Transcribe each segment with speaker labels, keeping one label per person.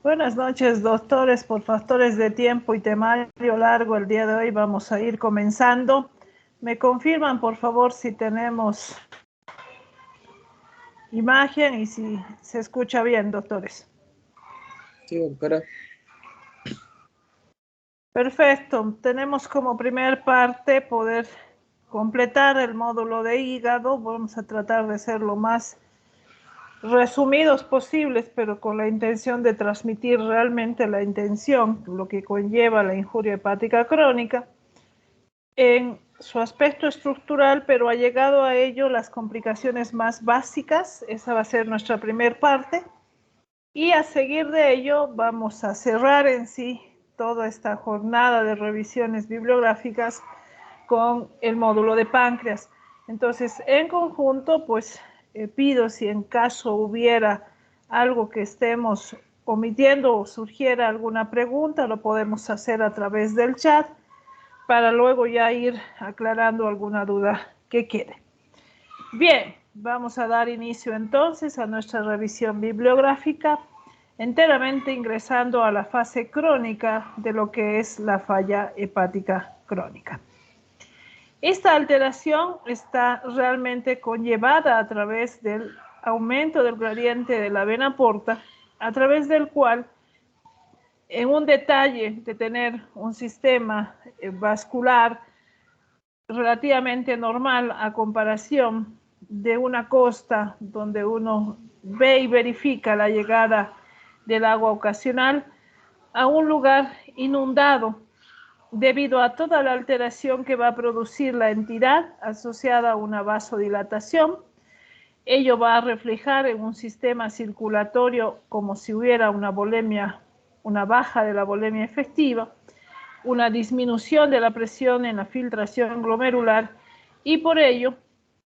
Speaker 1: Buenas noches, doctores. Por factores de tiempo y temario largo, el día de hoy vamos a ir comenzando. ¿Me confirman, por favor, si tenemos imagen y si se escucha bien, doctores?
Speaker 2: Sí, doctora.
Speaker 1: Perfecto. Tenemos como primer parte poder completar el módulo de hígado. Vamos a tratar de ser lo más resumidos posibles, pero con la intención de transmitir realmente la intención, lo que conlleva la injuria hepática crónica, en su aspecto estructural, pero ha llegado a ello las complicaciones más básicas. Esa va a ser nuestra primer parte. Y a seguir de ello vamos a cerrar en sí toda esta jornada de revisiones bibliográficas con el módulo de páncreas. Entonces, en conjunto, pues pido si en caso hubiera algo que estemos omitiendo o surgiera alguna pregunta, lo podemos hacer a través del chat para luego ya ir aclarando alguna duda que quede. Bien, vamos a dar inicio entonces a nuestra revisión bibliográfica, enteramente ingresando a la fase crónica de lo que es la falla hepática crónica. Esta alteración está realmente conllevada a través del aumento del gradiente de la vena porta, a través del cual, en un detalle de tener un sistema vascular relativamente normal a comparación de una costa donde uno ve y verifica la llegada del agua ocasional a un lugar inundado debido a toda la alteración que va a producir la entidad asociada a una vasodilatación. Ello va a reflejar en un sistema circulatorio como si hubiera una volemia, una baja de la volemia efectiva, una disminución de la presión en la filtración glomerular y por ello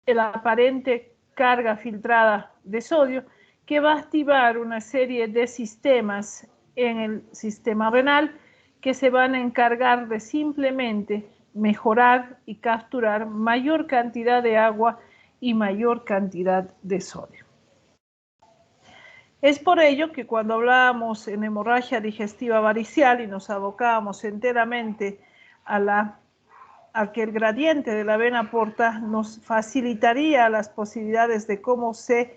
Speaker 1: la aparente carga filtrada de sodio que va a activar una serie de sistemas en el sistema renal que se van a encargar de simplemente mejorar y capturar mayor cantidad de agua y mayor cantidad de sodio. Es por ello que cuando hablábamos en hemorragia digestiva varicial y nos abocábamos enteramente a que el gradiente de la vena porta nos facilitaría las posibilidades de cómo se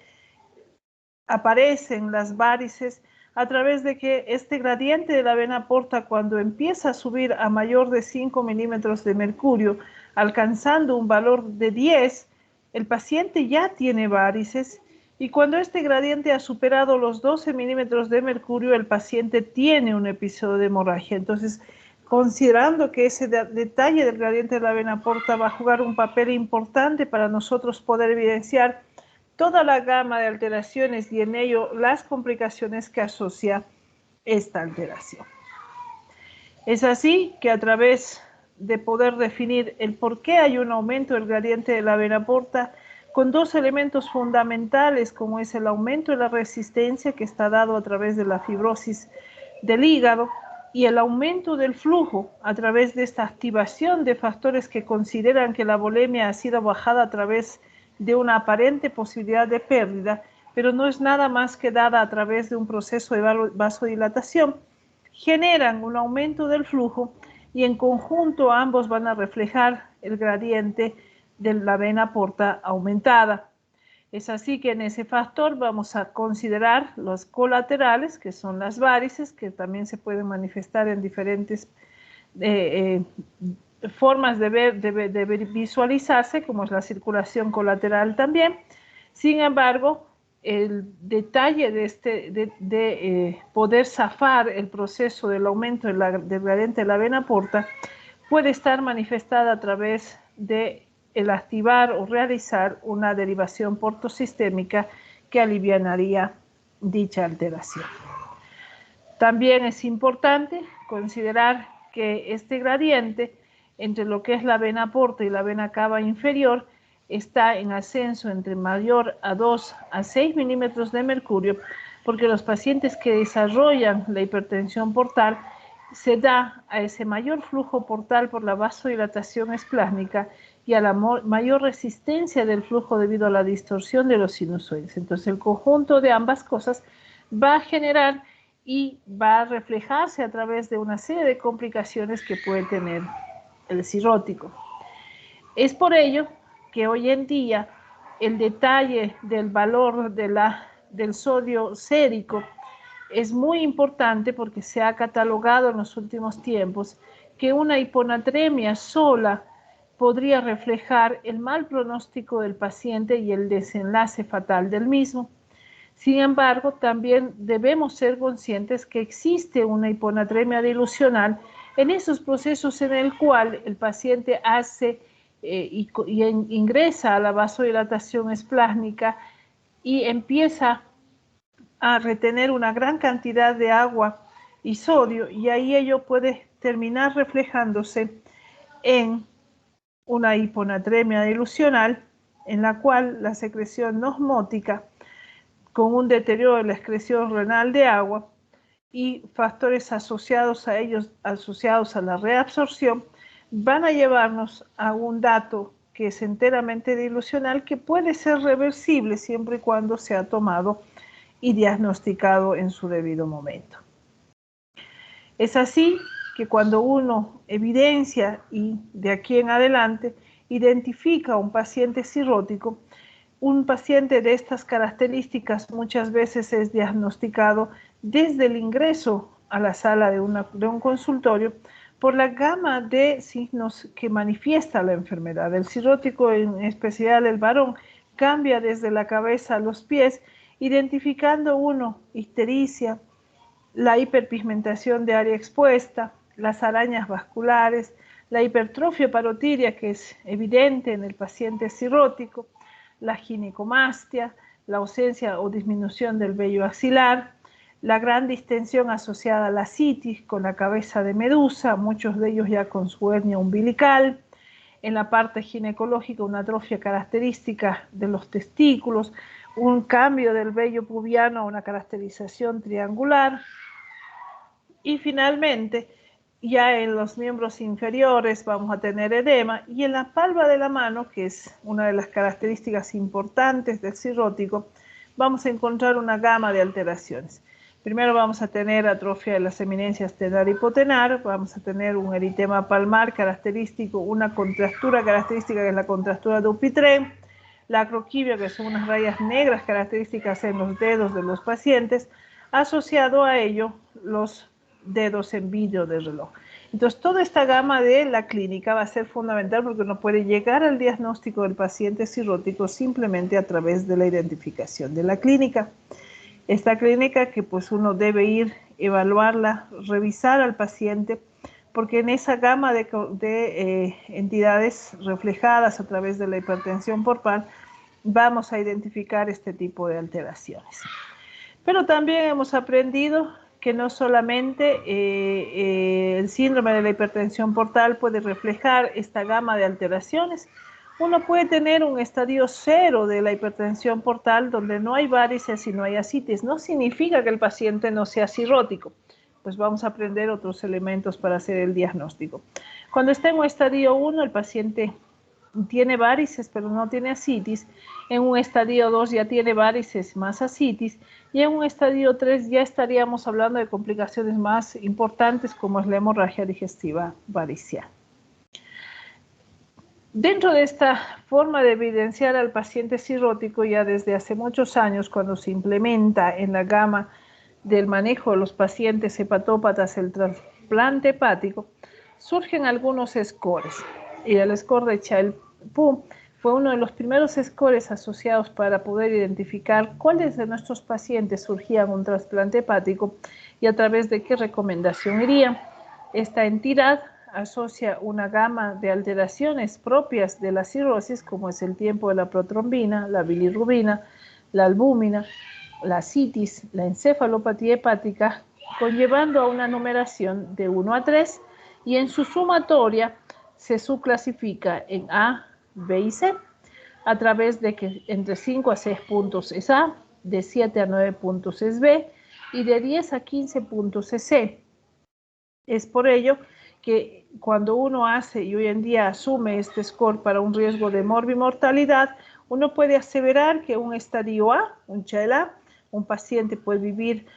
Speaker 1: aparecen las varices a través de que este gradiente de la vena porta, cuando empieza a subir a mayor de 5 milímetros de mercurio, alcanzando un valor de 10, el paciente ya tiene varices, y cuando este gradiente ha superado los 12 milímetros de mercurio, el paciente tiene un episodio de hemorragia. Entonces, considerando que ese detalle del gradiente de la vena porta va a jugar un papel importante para nosotros poder evidenciar toda la gama de alteraciones y en ello las complicaciones que asocia esta alteración. Es así que a través de poder definir el por qué hay un aumento del gradiente de la vena porta, con dos elementos fundamentales como es el aumento de la resistencia que está dado a través de la fibrosis del hígado y el aumento del flujo a través de esta activación de factores que consideran que la volemia ha sido bajada a través de una aparente posibilidad de pérdida, pero no es nada más que dada a través de un proceso de vasodilatación, generan un aumento del flujo y en conjunto ambos van a reflejar el gradiente de la vena porta aumentada. Es así que en ese factor vamos a considerar los colaterales, que son las varices, que también se pueden manifestar en diferentes formas de visualizarse, como es la circulación colateral también. Sin embargo, el detalle de poder zafar el proceso del aumento del gradiente de la vena porta puede estar manifestada a través de el activar o realizar una derivación portosistémica que alivianaría dicha alteración. También es importante considerar que este gradiente entre lo que es la vena porta y la vena cava inferior está en ascenso entre mayor a 2 a 6 milímetros de mercurio, porque los pacientes que desarrollan la hipertensión portal se da a ese mayor flujo portal por la vasodilatación esplásmica y a la mayor resistencia del flujo debido a la distorsión de los sinusoides. Entonces, el conjunto de ambas cosas va a generar y va a reflejarse a través de una serie de complicaciones que puede tener el cirrótico. Es por ello que hoy en día el detalle del valor del sodio sérico es muy importante porque se ha catalogado en los últimos tiempos que una hiponatremia sola podría reflejar el mal pronóstico del paciente y el desenlace fatal del mismo. Sin embargo, también debemos ser conscientes que existe una hiponatremia dilucional en esos procesos en el cual el paciente hace ingresa a la vasodilatación esplásnica y empieza a retener una gran cantidad de agua y sodio, y ahí ello puede terminar reflejándose en una hiponatremia dilucional en la cual la secreción no osmótica, con un deterioro de la excreción renal de agua y factores asociados a ellos, asociados a la reabsorción, van a llevarnos a un dato que es enteramente dilucional, que puede ser reversible siempre y cuando sea tomado y diagnosticado en su debido momento. Es así que cuando uno evidencia y de aquí en adelante identifica a un paciente cirrótico, un paciente de estas características muchas veces es diagnosticado desde el ingreso a la sala de un consultorio por la gama de signos que manifiesta la enfermedad. El cirrótico, en especial el varón, cambia desde la cabeza a los pies, identificando uno ictericia, la hiperpigmentación de área expuesta, las arañas vasculares, la hipertrofia parotídea, que es evidente en el paciente cirrótico, la ginecomastia, la ausencia o disminución del vello axilar, la gran distensión asociada a la citis con la cabeza de medusa, muchos de ellos ya con su hernia umbilical, en la parte ginecológica una atrofia característica de los testículos, un cambio del vello pubiano a una caracterización triangular, y finalmente ya en los miembros inferiores vamos a tener edema, y en la palma de la mano, que es una de las características importantes del cirrótico, vamos a encontrar una gama de alteraciones. Primero vamos a tener atrofia de las eminencias tenar y hipotenar, vamos a tener un eritema palmar característico, una contractura característica que es la contractura de Dupuytren, la acroquibia, que son unas rayas negras características en los dedos de los pacientes, asociado a ello los dedos en vidrio del reloj. Entonces, toda esta gama de la clínica va a ser fundamental porque uno puede llegar al diagnóstico del paciente cirrótico simplemente a través de la identificación de la clínica. Esta clínica que pues uno debe ir, evaluarla, revisar al paciente, porque en esa gama de entidades reflejadas a través de la hipertensión portal vamos a identificar este tipo de alteraciones. Pero también hemos aprendido que no solamente el síndrome de la hipertensión portal puede reflejar esta gama de alteraciones. Uno puede tener un estadio 0 de la hipertensión portal donde no hay varices y no hay ascitis. No significa que el paciente no sea cirrótico. Pues vamos a aprender otros elementos para hacer el diagnóstico. Cuando está en un estadio 1, el paciente tiene varices pero no tiene ascitis. En un estadio 2 ya tiene varices más ascitis, y en un estadio 3 ya estaríamos hablando de complicaciones más importantes como es la hemorragia digestiva varicial. Dentro de esta forma de evidenciar al paciente cirrótico, ya desde hace muchos años, cuando se implementa en la gama del manejo de los pacientes hepatópatas el trasplante hepático, surgen algunos scores, y el score de Child-Pugh fue uno de los primeros scores asociados para poder identificar cuáles de nuestros pacientes surgían un trasplante hepático y a través de qué recomendación iría. Esta entidad asocia una gama de alteraciones propias de la cirrosis, como es el tiempo de la protrombina, la bilirrubina, la albúmina, la ascitis, la encefalopatía hepática, conllevando a una numeración de 1 a 3, y en su sumatoria se subclasifica en A, B y C, a través de que entre 5 a 6 puntos es A, de 7 a 9 puntos es B y de 10 a 15 puntos es C. Es por ello que cuando uno hace y hoy en día asume este score para un riesgo de morbimortalidad, uno puede aseverar que un estadio A, un Child A, un paciente puede vivir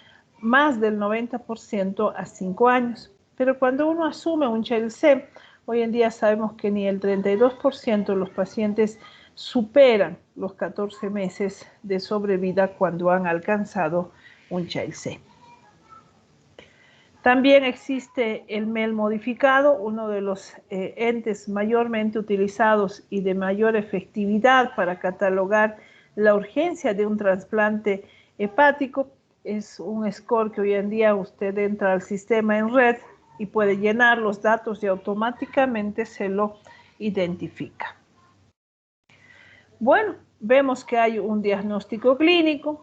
Speaker 1: más del 90% a 5 años. Pero cuando uno asume un CHL-C, hoy en día sabemos que ni el 32% de los pacientes superan los 14 meses de sobrevida cuando han alcanzado un CHL-C. También existe el MEL modificado, uno de los entes mayormente utilizados y de mayor efectividad para catalogar la urgencia de un trasplante hepático. Es un score que hoy en día usted entra al sistema en red y puede llenar los datos y automáticamente se lo identifica. Bueno, vemos que hay un diagnóstico clínico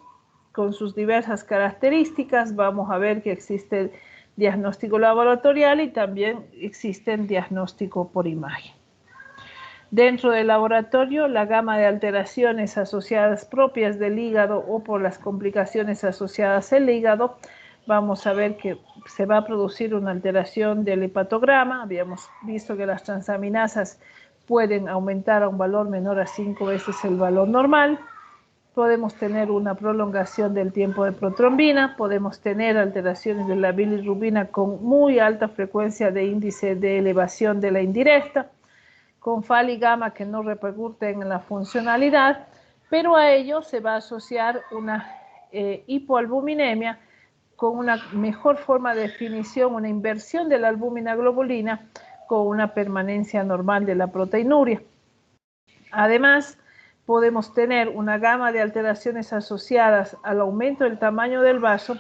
Speaker 1: con sus diversas características. Vamos a ver que existe diagnóstico laboratorial y también existe el diagnóstico por imagen. Dentro del laboratorio, la gama de alteraciones asociadas propias del hígado o por las complicaciones asociadas al hígado, vamos a ver que se va a producir una alteración del hepatograma. Habíamos visto que las transaminasas pueden aumentar a un valor menor a 5 veces el valor normal. Podemos tener una prolongación del tiempo de protrombina, podemos tener alteraciones de la bilirrubina con muy alta frecuencia de índice de elevación de la indirecta, con FAL y gamma que no repercuten en la funcionalidad, pero a ello se va a asociar una hipoalbuminemia con una mejor forma de definición, una inversión de la albúmina globulina con una permanencia normal de la proteinuria. Además, podemos tener una gama de alteraciones asociadas al aumento del tamaño del vaso,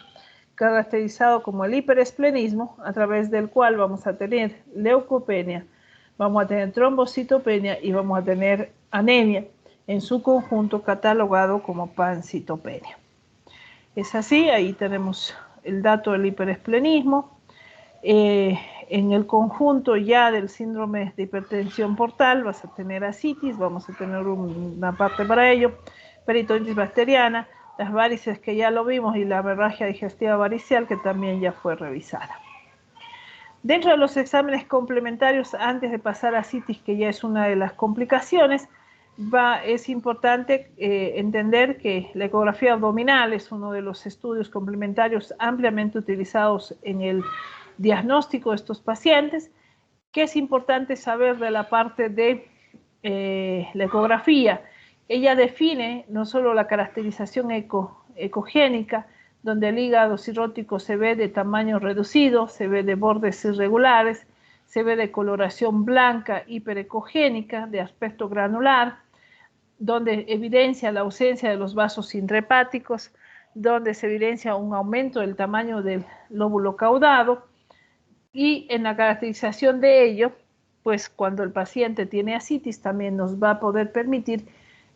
Speaker 1: caracterizado como el hiperesplenismo, a través del cual vamos a tener leucopenia, vamos a tener trombocitopenia y vamos a tener anemia, en su conjunto catalogado como pancitopenia. Es así, ahí tenemos el dato del hiperesplenismo. En el conjunto ya del síndrome de hipertensión portal vas a tener ascitis, vamos a tener una parte para ello, peritonitis bacteriana, las varices que ya lo vimos y la hemorragia digestiva varicial que también ya fue revisada. Dentro de los exámenes complementarios, antes de pasar a ascitis, que ya es una de las complicaciones, es importante entender que la ecografía abdominal es uno de los estudios complementarios ampliamente utilizados en el diagnóstico de estos pacientes. ¿Qué es importante saber de la parte de la ecografía? Ella define no solo la caracterización ecogénica, donde el hígado cirrótico se ve de tamaño reducido, se ve de bordes irregulares, se ve de coloración blanca hiperecogénica, de aspecto granular, donde evidencia la ausencia de los vasos intrahepáticos, donde se evidencia un aumento del tamaño del lóbulo caudado, y en la caracterización de ello, pues cuando el paciente tiene ascitis también nos va a poder permitir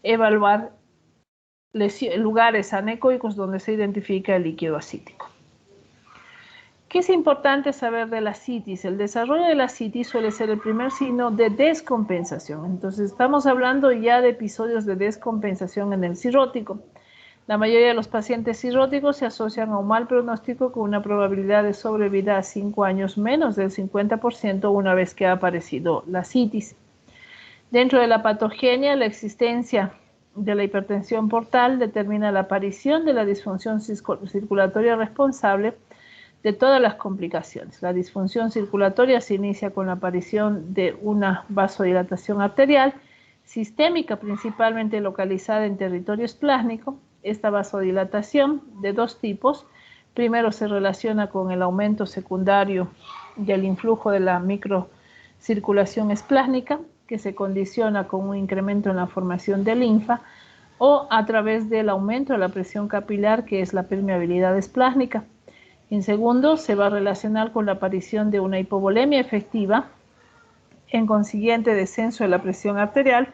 Speaker 1: evaluar lugares anecoicos donde se identifica el líquido ascítico. ¿Qué es importante saber de la ascitis? El desarrollo de la ascitis suele ser el primer signo de descompensación. Entonces estamos hablando ya de episodios de descompensación en el cirrótico. La mayoría de los pacientes cirróticos se asocian a un mal pronóstico con una probabilidad de sobrevida a 5 años menos del 50% una vez que ha aparecido la ascitis. Dentro de la patogenia, la existencia de la hipertensión portal determina la aparición de la disfunción circulatoria responsable de todas las complicaciones. La disfunción circulatoria se inicia con la aparición de una vasodilatación arterial sistémica, principalmente localizada en territorio esplásnico. Esta vasodilatación de dos tipos. Primero se relaciona con el aumento secundario del influjo de la microcirculación esplásnica, que se condiciona con un incremento en la formación de linfa, o a través del aumento de la presión capilar, que es la permeabilidad esplásnica. En segundo, se va a relacionar con la aparición de una hipovolemia efectiva, en consiguiente descenso de la presión arterial,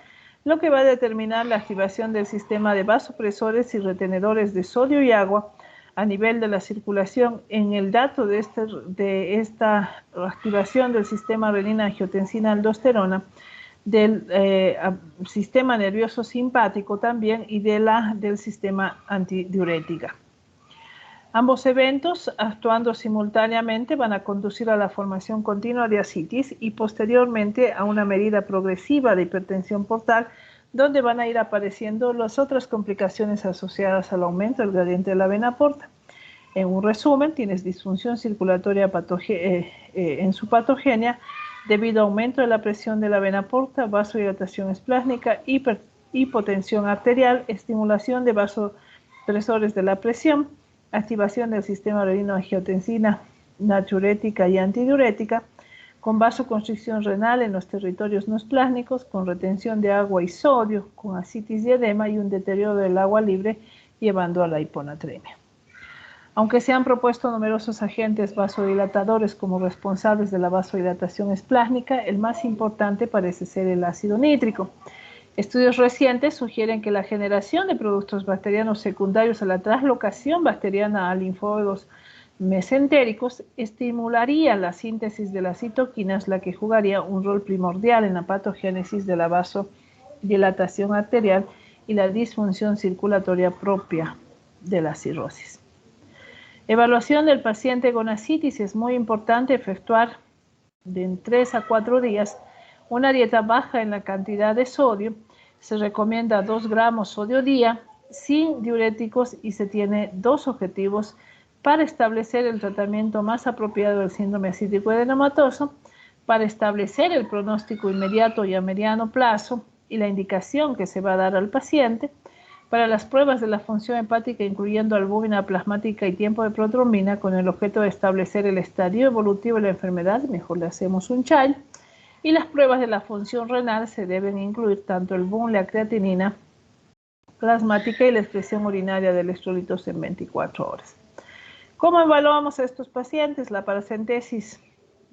Speaker 1: lo que va a determinar la activación del sistema de vasopresores y retenedores de sodio y agua a nivel de la circulación. En el dato de esta activación del sistema renina-angiotensina-aldosterona, del sistema nervioso simpático también y del sistema antidiurética. Ambos eventos, actuando simultáneamente, van a conducir a la formación continua de ascitis y posteriormente a una medida progresiva de hipertensión portal, donde van a ir apareciendo las otras complicaciones asociadas al aumento del gradiente de la vena porta. En un resumen, tienes disfunción circulatoria en su patogenia debido a aumento de la presión de la vena porta, vasodilatación esplásnica, hipotensión arterial, estimulación de vasopresores de la presión, activación del sistema renina-angiotensina natriurética y antidiurética, con vasoconstricción renal en los territorios no esplásnicos, con retención de agua y sodio, con ascitis y edema y un deterioro del agua libre llevando a la hiponatremia. Aunque se han propuesto numerosos agentes vasodilatadores como responsables de la vasodilatación esplásnica, el más importante parece ser el ácido nítrico. Estudios recientes sugieren que la generación de productos bacterianos secundarios a la translocación bacteriana a linfóidos mesentéricos estimularía la síntesis de las citoquinas, la que jugaría un rol primordial en la patogénesis de la vasodilatación arterial y la disfunción circulatoria propia de la cirrosis. Evaluación del paciente con ascitis. Es muy importante efectuar de 3 a 4 días una dieta baja en la cantidad de sodio. Se recomienda 2 gramos sodio día, sin diuréticos, y se tiene 2 objetivos para establecer el tratamiento más apropiado del síndrome ascítico edenematoso, para establecer el pronóstico inmediato y a mediano plazo y la indicación que se va a dar al paciente, para las pruebas de la función hepática, incluyendo albúmina plasmática y tiempo de protrombina, con el objeto de establecer el estadio evolutivo de la enfermedad, mejor le hacemos un child, y las pruebas de la función renal se deben incluir tanto el BUN, la creatinina plasmática y la expresión urinaria de electrolitos en 24 horas. ¿Cómo evaluamos a estos pacientes? La paracentesis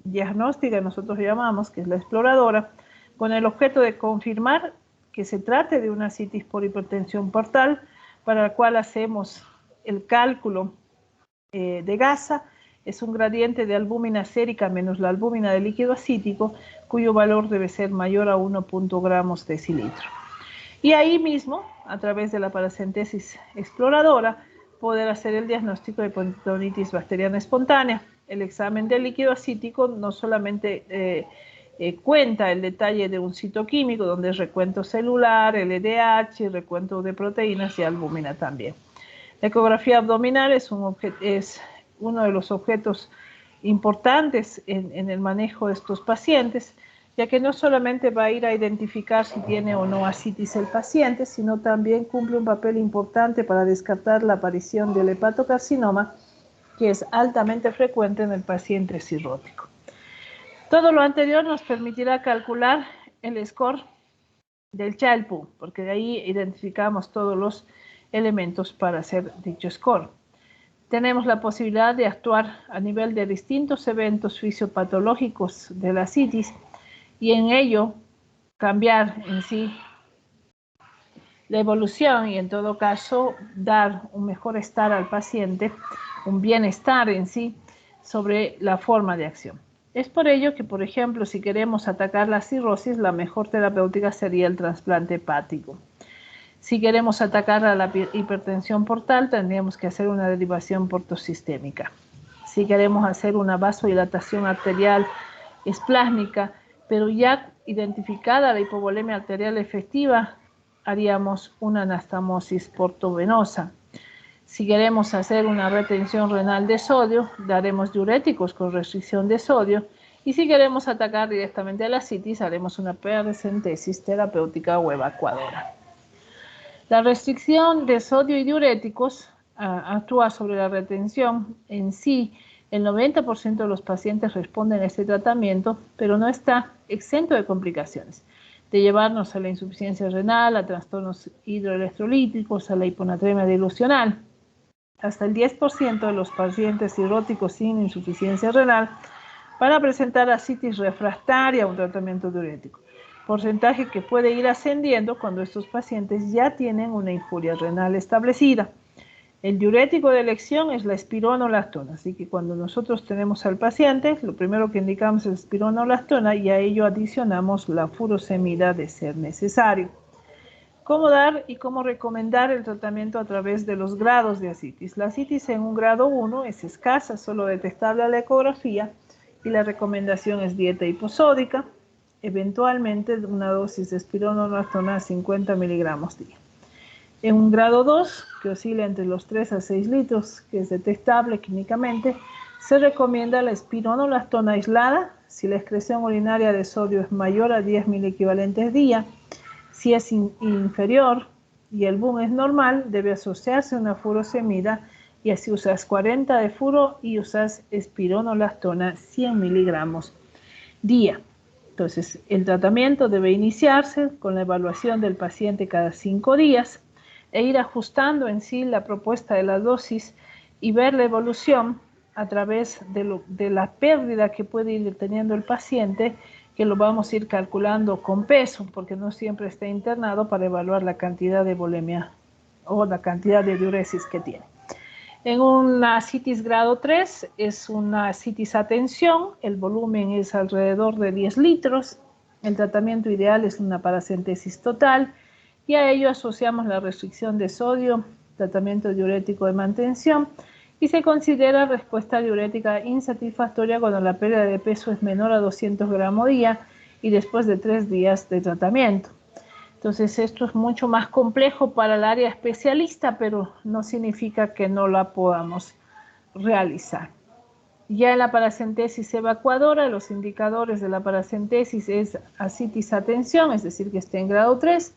Speaker 1: diagnóstica, nosotros llamamos, que es la exploradora, con el objeto de confirmar que se trate de una ascitis por hipertensión portal, para la cual hacemos el cálculo de gasa. Es un gradiente de albúmina sérica menos la albúmina de líquido acítico, cuyo valor debe ser mayor a 1 gramos decilitro. Y ahí mismo, a través de la paracentesis exploradora, poder hacer el diagnóstico de peritonitis bacteriana espontánea. El examen del líquido acítico no solamente cuenta el detalle de un citoquímico, donde es recuento celular, LDH, recuento de proteínas y albúmina también. La ecografía abdominal es uno de los objetos importantes en el manejo de estos pacientes, ya que no solamente va a ir a identificar si tiene o no ascitis el paciente, sino también cumple un papel importante para descartar la aparición del hepatocarcinoma, que es altamente frecuente en el paciente cirrótico. Todo lo anterior nos permitirá calcular el score del Child-Pugh, porque de ahí identificamos todos los elementos para hacer dicho score. Tenemos la posibilidad de actuar a nivel de distintos eventos fisiopatológicos de la ascitis y en ello cambiar en sí la evolución y en todo caso dar un mejor estar al paciente, un bienestar en sí sobre la forma de acción. Es por ello que, por ejemplo, si queremos atacar la cirrosis, la mejor terapéutica sería el trasplante hepático. Si queremos atacar a la hipertensión portal, tendríamos que hacer una derivación portosistémica. Si queremos hacer una vasodilatación arterial esplásnica, pero ya identificada la hipovolemia arterial efectiva, haríamos una anastomosis portovenosa. Si queremos hacer una retención renal de sodio, daremos diuréticos con restricción de sodio. Y si queremos atacar directamente a la ascitis, haremos una paracentesis terapéutica o evacuadora. La restricción de sodio y diuréticos actúa sobre la retención en sí. El 90% de los pacientes responden a este tratamiento, pero no está exento de complicaciones, de llevarnos a la insuficiencia renal, a trastornos hidroelectrolíticos, a la hiponatremia dilucional. Hasta el 10% de los pacientes cirróticos sin insuficiencia renal van a presentar ascitis refractaria a un tratamiento diurético, porcentaje que puede ir ascendiendo cuando estos pacientes ya tienen una injuria renal establecida. El diurético de elección es la espironolactona, así que cuando nosotros tenemos al paciente, lo primero que indicamos es espironolactona y a ello adicionamos la furosemida de ser necesario. ¿Cómo dar y cómo recomendar el tratamiento a través de los grados de ascitis? La ascitis en un grado 1 es escasa, solo detectable a la ecografía, y la recomendación es dieta hiposódica, eventualmente una dosis de espironolactona a 50 miligramos día. En un grado 2, que oscila entre los 3 a 6 litros, que es detectable clínicamente, se recomienda la espironolactona aislada si la excreción urinaria de sodio es mayor a 10 miliequivalentes día. Si es inferior y el boom es normal, debe asociarse a una furosemida, y así usas 40 de furo y usas espironolactona 100 miligramos día. Entonces, el tratamiento debe iniciarse con la evaluación del paciente cada 5 días e ir ajustando en sí la propuesta de la dosis y ver la evolución a través de la pérdida que puede ir teniendo el paciente, que lo vamos a ir calculando con peso, porque no siempre está internado, para evaluar la cantidad de volemia o la cantidad de diuresis que tiene. En una ascitis grado 3 es una ascitis a tensión, el volumen es alrededor de 10 litros, el tratamiento ideal es una paracentesis total, y a ello asociamos la restricción de sodio, tratamiento diurético de mantención, y se considera respuesta diurética insatisfactoria cuando la pérdida de peso es menor a 200 gramos día y después de 3 días de tratamiento. Entonces esto es mucho más complejo para el área especialista, pero no significa que no la podamos realizar. Ya en la paracentesis evacuadora, los indicadores de la paracentesis es ascitis a tensión, es decir, que esté en grado 3,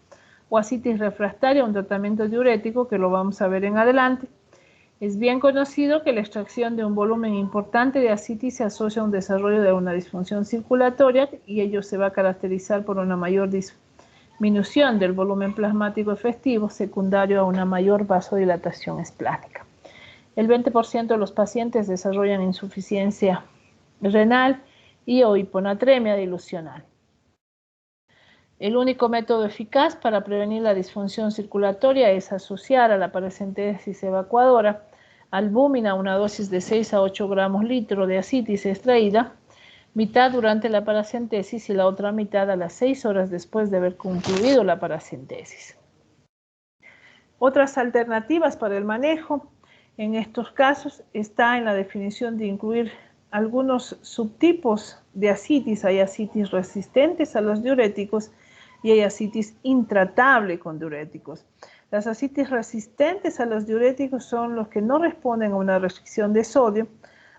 Speaker 1: o ascitis refractaria, un tratamiento diurético, que lo vamos a ver en adelante. Es bien conocido que la extracción de un volumen importante de ascitis se asocia a un desarrollo de una disfunción circulatoria, y ello se va a caracterizar por una mayor disminución del volumen plasmático efectivo, secundario a una mayor vasodilatación esplánica. El 20% de los pacientes desarrollan insuficiencia renal y o hiponatremia dilucional. El único método eficaz para prevenir la disfunción circulatoria es asociar a la paracentesis evacuadora albúmina, una dosis de 6 a 8 gramos litro de ascitis extraída, mitad durante la paracentesis y la otra mitad a las 6 horas después de haber concluido la paracentesis. Otras alternativas para el manejo en estos casos está en la definición de incluir algunos subtipos de ascitis. Hay ascitis resistentes a los diuréticos y hay ascitis intratable con diuréticos. Las ascitis resistentes a los diuréticos son los que no responden a una restricción de sodio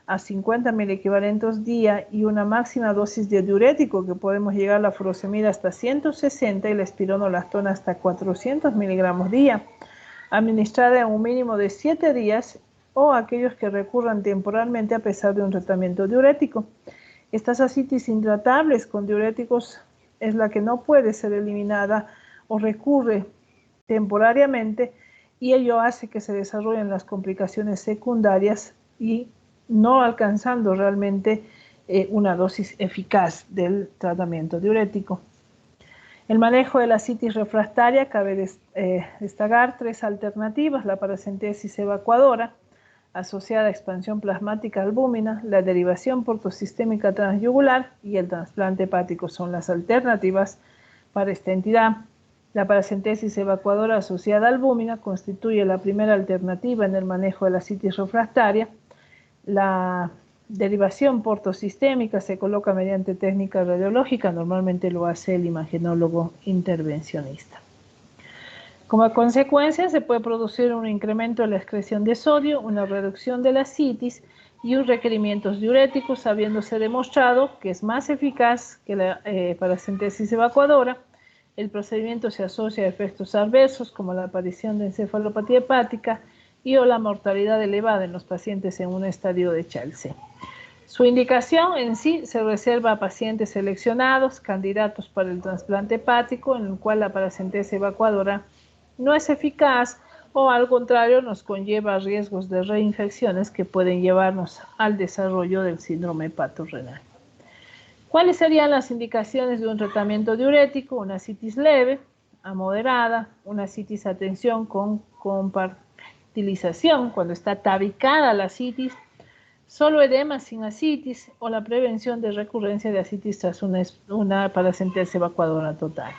Speaker 1: a 50 miliequivalentes día y una máxima dosis de diurético, que podemos llegar a la furosemida hasta 160 y la espironolactona hasta 400 miligramos día, administrada en un mínimo de 7 días, o aquellos que recurran temporalmente a pesar de un tratamiento diurético. Estas ascitis intratables con diuréticos es la que no puede ser eliminada o recurre temporariamente, y ello hace que se desarrollen las complicaciones secundarias y no alcanzando realmente una dosis eficaz del tratamiento diurético. El manejo de la ascitis refractaria, cabe destacar 3 alternativas: la paracentesis evacuadora asociada a expansión plasmática albúmina, la derivación portosistémica transyugular y el trasplante hepático son las alternativas para esta entidad. La paracentesis evacuadora asociada a albúmina constituye la primera alternativa en el manejo de la ascitis refractaria. La derivación portosistémica se coloca mediante técnica radiológica, normalmente lo hace el imagenólogo intervencionista. Como consecuencia, se puede producir un incremento de la excreción de sodio, una reducción de la ascitis y un requerimiento diuréticos, habiéndose demostrado que es más eficaz que la paracentesis evacuadora. El procedimiento se asocia a efectos adversos como la aparición de encefalopatía hepática y o la mortalidad elevada en los pacientes en un estadio de Chelsea. Su indicación en sí se reserva a pacientes seleccionados, candidatos para el trasplante hepático, en el cual la paracentesis evacuadora no es eficaz o al contrario nos conlleva riesgos de reinfecciones que pueden llevarnos al desarrollo del síndrome hepatorrenal. ¿Cuáles serían las indicaciones de un tratamiento diurético? Una ascitis leve a moderada, una ascitis a tensión con compartilización cuando está tabicada la ascitis, solo edema sin ascitis o la prevención de recurrencia de ascitis tras una paracentesis evacuadora total.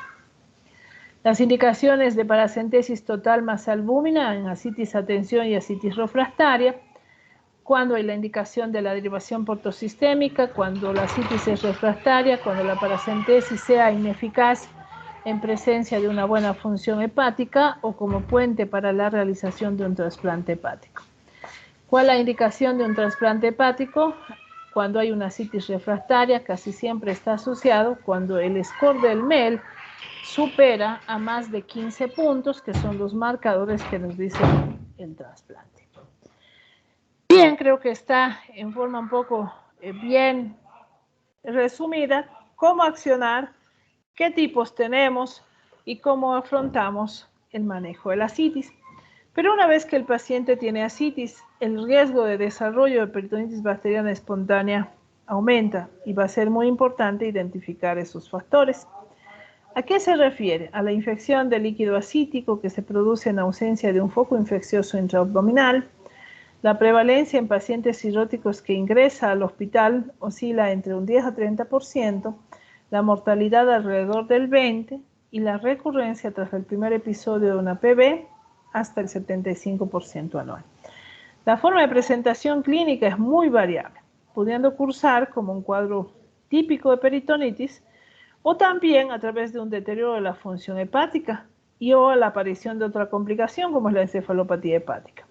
Speaker 1: Las indicaciones de paracentesis total más albúmina en ascitis a tensión y ascitis refractaria, cuando hay la indicación de la derivación portosistémica, cuando la ascitis es refractaria, cuando la paracentesis sea ineficaz en presencia de una buena función hepática o como puente para la realización de un trasplante hepático. ¿Cuál es la indicación de un trasplante hepático? Cuando hay una ascitis refractaria, casi siempre está asociado cuando el score del MEL supera a más de 15 puntos, que son los marcadores que nos dicen el trasplante. Bien, creo que está en forma un poco bien resumida cómo accionar, qué tipos tenemos y cómo afrontamos el manejo de la ascitis. Pero una vez que el paciente tiene ascitis, el riesgo de desarrollo de peritonitis bacteriana espontánea aumenta y va a ser muy importante identificar esos factores. ¿A qué se refiere? A la infección del líquido ascítico que se produce en ausencia de un foco infeccioso intraabdominal. La prevalencia en pacientes cirróticos que ingresa al hospital oscila entre un 10 a 30%, la mortalidad alrededor del 20% y la recurrencia tras el primer episodio de una PB hasta el 75% anual. La forma de presentación clínica es muy variable, pudiendo cursar como un cuadro típico de peritonitis o también a través de un deterioro de la función hepática y o la aparición de otra complicación como es la encefalopatía hepática.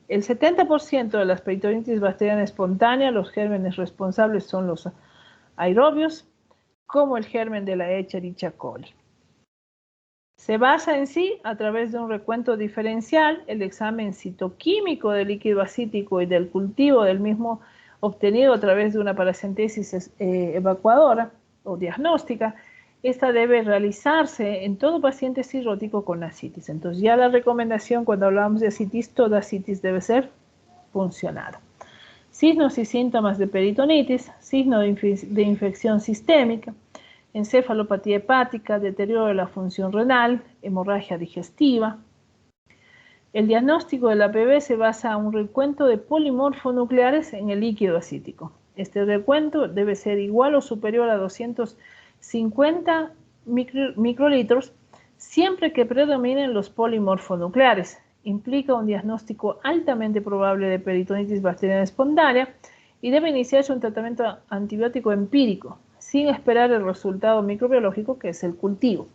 Speaker 1: El 70% de las peritonitis bacteriana espontánea, los gérmenes responsables son los aerobios, como el germen de la Escherichia coli. Se basa en sí a través de un recuento diferencial, el examen citoquímico del líquido ascítico y del cultivo del mismo obtenido a través de una paracentesis evacuadora o diagnóstica. Esta debe realizarse en todo paciente cirrótico con ascitis. Entonces ya la recomendación cuando hablamos de ascitis, toda ascitis debe ser funcionada. Signos y síntomas de peritonitis, signo de infección sistémica, encefalopatía hepática, deterioro de la función renal, hemorragia digestiva. El diagnóstico de la PB se basa en un recuento de polimorfonucleares en el líquido ascítico. Este recuento debe ser igual o superior a 250 microlitros siempre que predominen los polimorfonucleares. Implica un diagnóstico altamente probable de peritonitis bacteriana espontánea y debe iniciarse un tratamiento antibiótico empírico, sin esperar el resultado microbiológico que es el cultivo.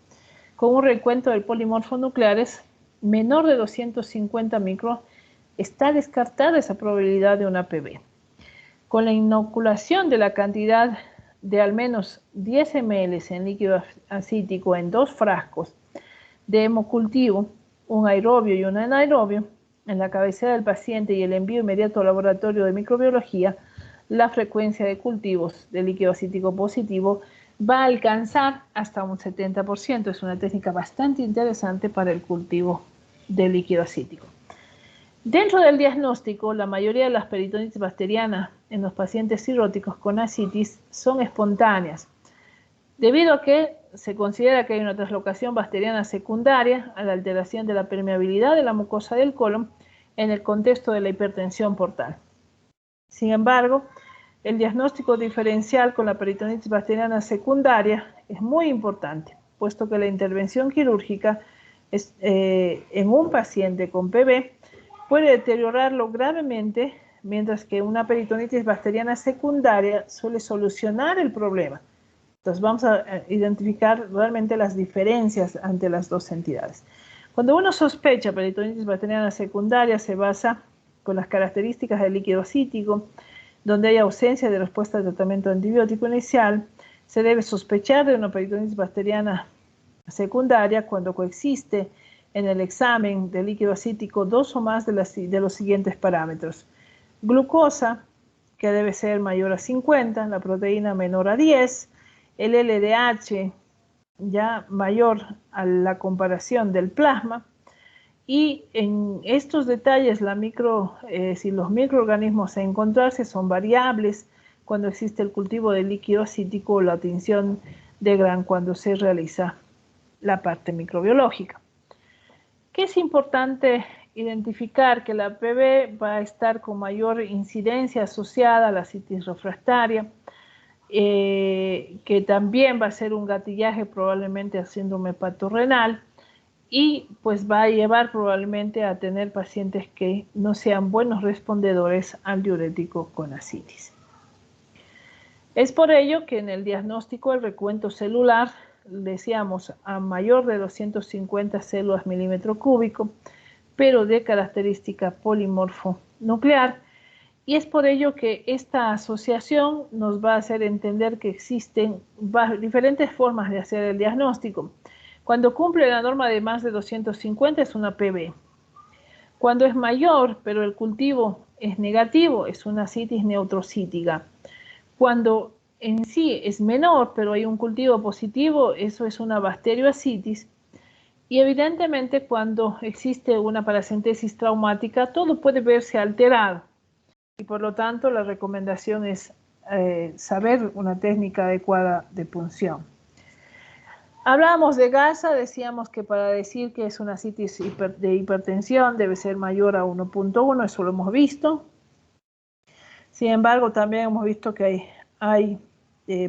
Speaker 1: Con un recuento de polimorfonucleares menor de 250 micro, está descartada esa probabilidad de una PB. Con la inoculación de la cantidad de al menos 10 ml en líquido ascítico en 2 frascos de hemocultivo, un aerobio y un anaerobio, en la cabecera del paciente y el envío inmediato al laboratorio de microbiología, la frecuencia de cultivos de líquido ascítico positivo va a alcanzar hasta un 70%. Es una técnica bastante interesante para el cultivo de líquido ascítico. Dentro del diagnóstico, la mayoría de las peritonitis bacterianas en los pacientes cirróticos con ascitis son espontáneas, debido a que se considera que hay una traslocación bacteriana secundaria a la alteración de la permeabilidad de la mucosa del colon en el contexto de la hipertensión portal. Sin embargo, el diagnóstico diferencial con la peritonitis bacteriana secundaria es muy importante, puesto que la intervención quirúrgica en un paciente con PB puede deteriorarlo gravemente, mientras que una peritonitis bacteriana secundaria suele solucionar el problema. Entonces vamos a identificar realmente las diferencias ante las dos entidades. Cuando uno sospecha peritonitis bacteriana secundaria, se basa con las características del líquido ascítico, donde hay ausencia de respuesta al tratamiento antibiótico inicial. Se debe sospechar de una peritonitis bacteriana secundaria cuando coexiste en el examen de líquido ascítico 2 o más de los siguientes parámetros: glucosa, que debe ser mayor a 50, la proteína menor a 10, el LDH ya mayor a la comparación del plasma, y en estos detalles si los microorganismos a encontrarse son variables cuando existe el cultivo de líquido ascítico o la tinción de Gram cuando se realiza la parte microbiológica. ¿Qué es importante identificar? Que la PB va a estar con mayor incidencia asociada a la ascitis refractaria, que también va a ser un gatillaje probablemente al síndrome hepatorrenal y pues va a llevar probablemente a tener pacientes que no sean buenos respondedores al diurético con ascitis. Es por ello que en el diagnóstico del recuento celular decíamos, a mayor de 250 células milímetro cúbico, pero de característica polimorfo nuclear. Y es por ello que esta asociación nos va a hacer entender que existen diferentes formas de hacer el diagnóstico. Cuando cumple la norma de más de 250 es una PB. Cuando es mayor, pero el cultivo es negativo, es una citis neutrocítica. Cuando en sí es menor, pero hay un cultivo positivo, eso es una bacterioasitis. Y evidentemente cuando existe una paracentesis traumática, todo puede verse alterado. Y por lo tanto la recomendación es saber una técnica adecuada de punción. Hablábamos de gasa, decíamos que para decir que es una citis de hipertensión debe ser mayor a 1.1, eso lo hemos visto. Sin embargo, también hemos visto que hay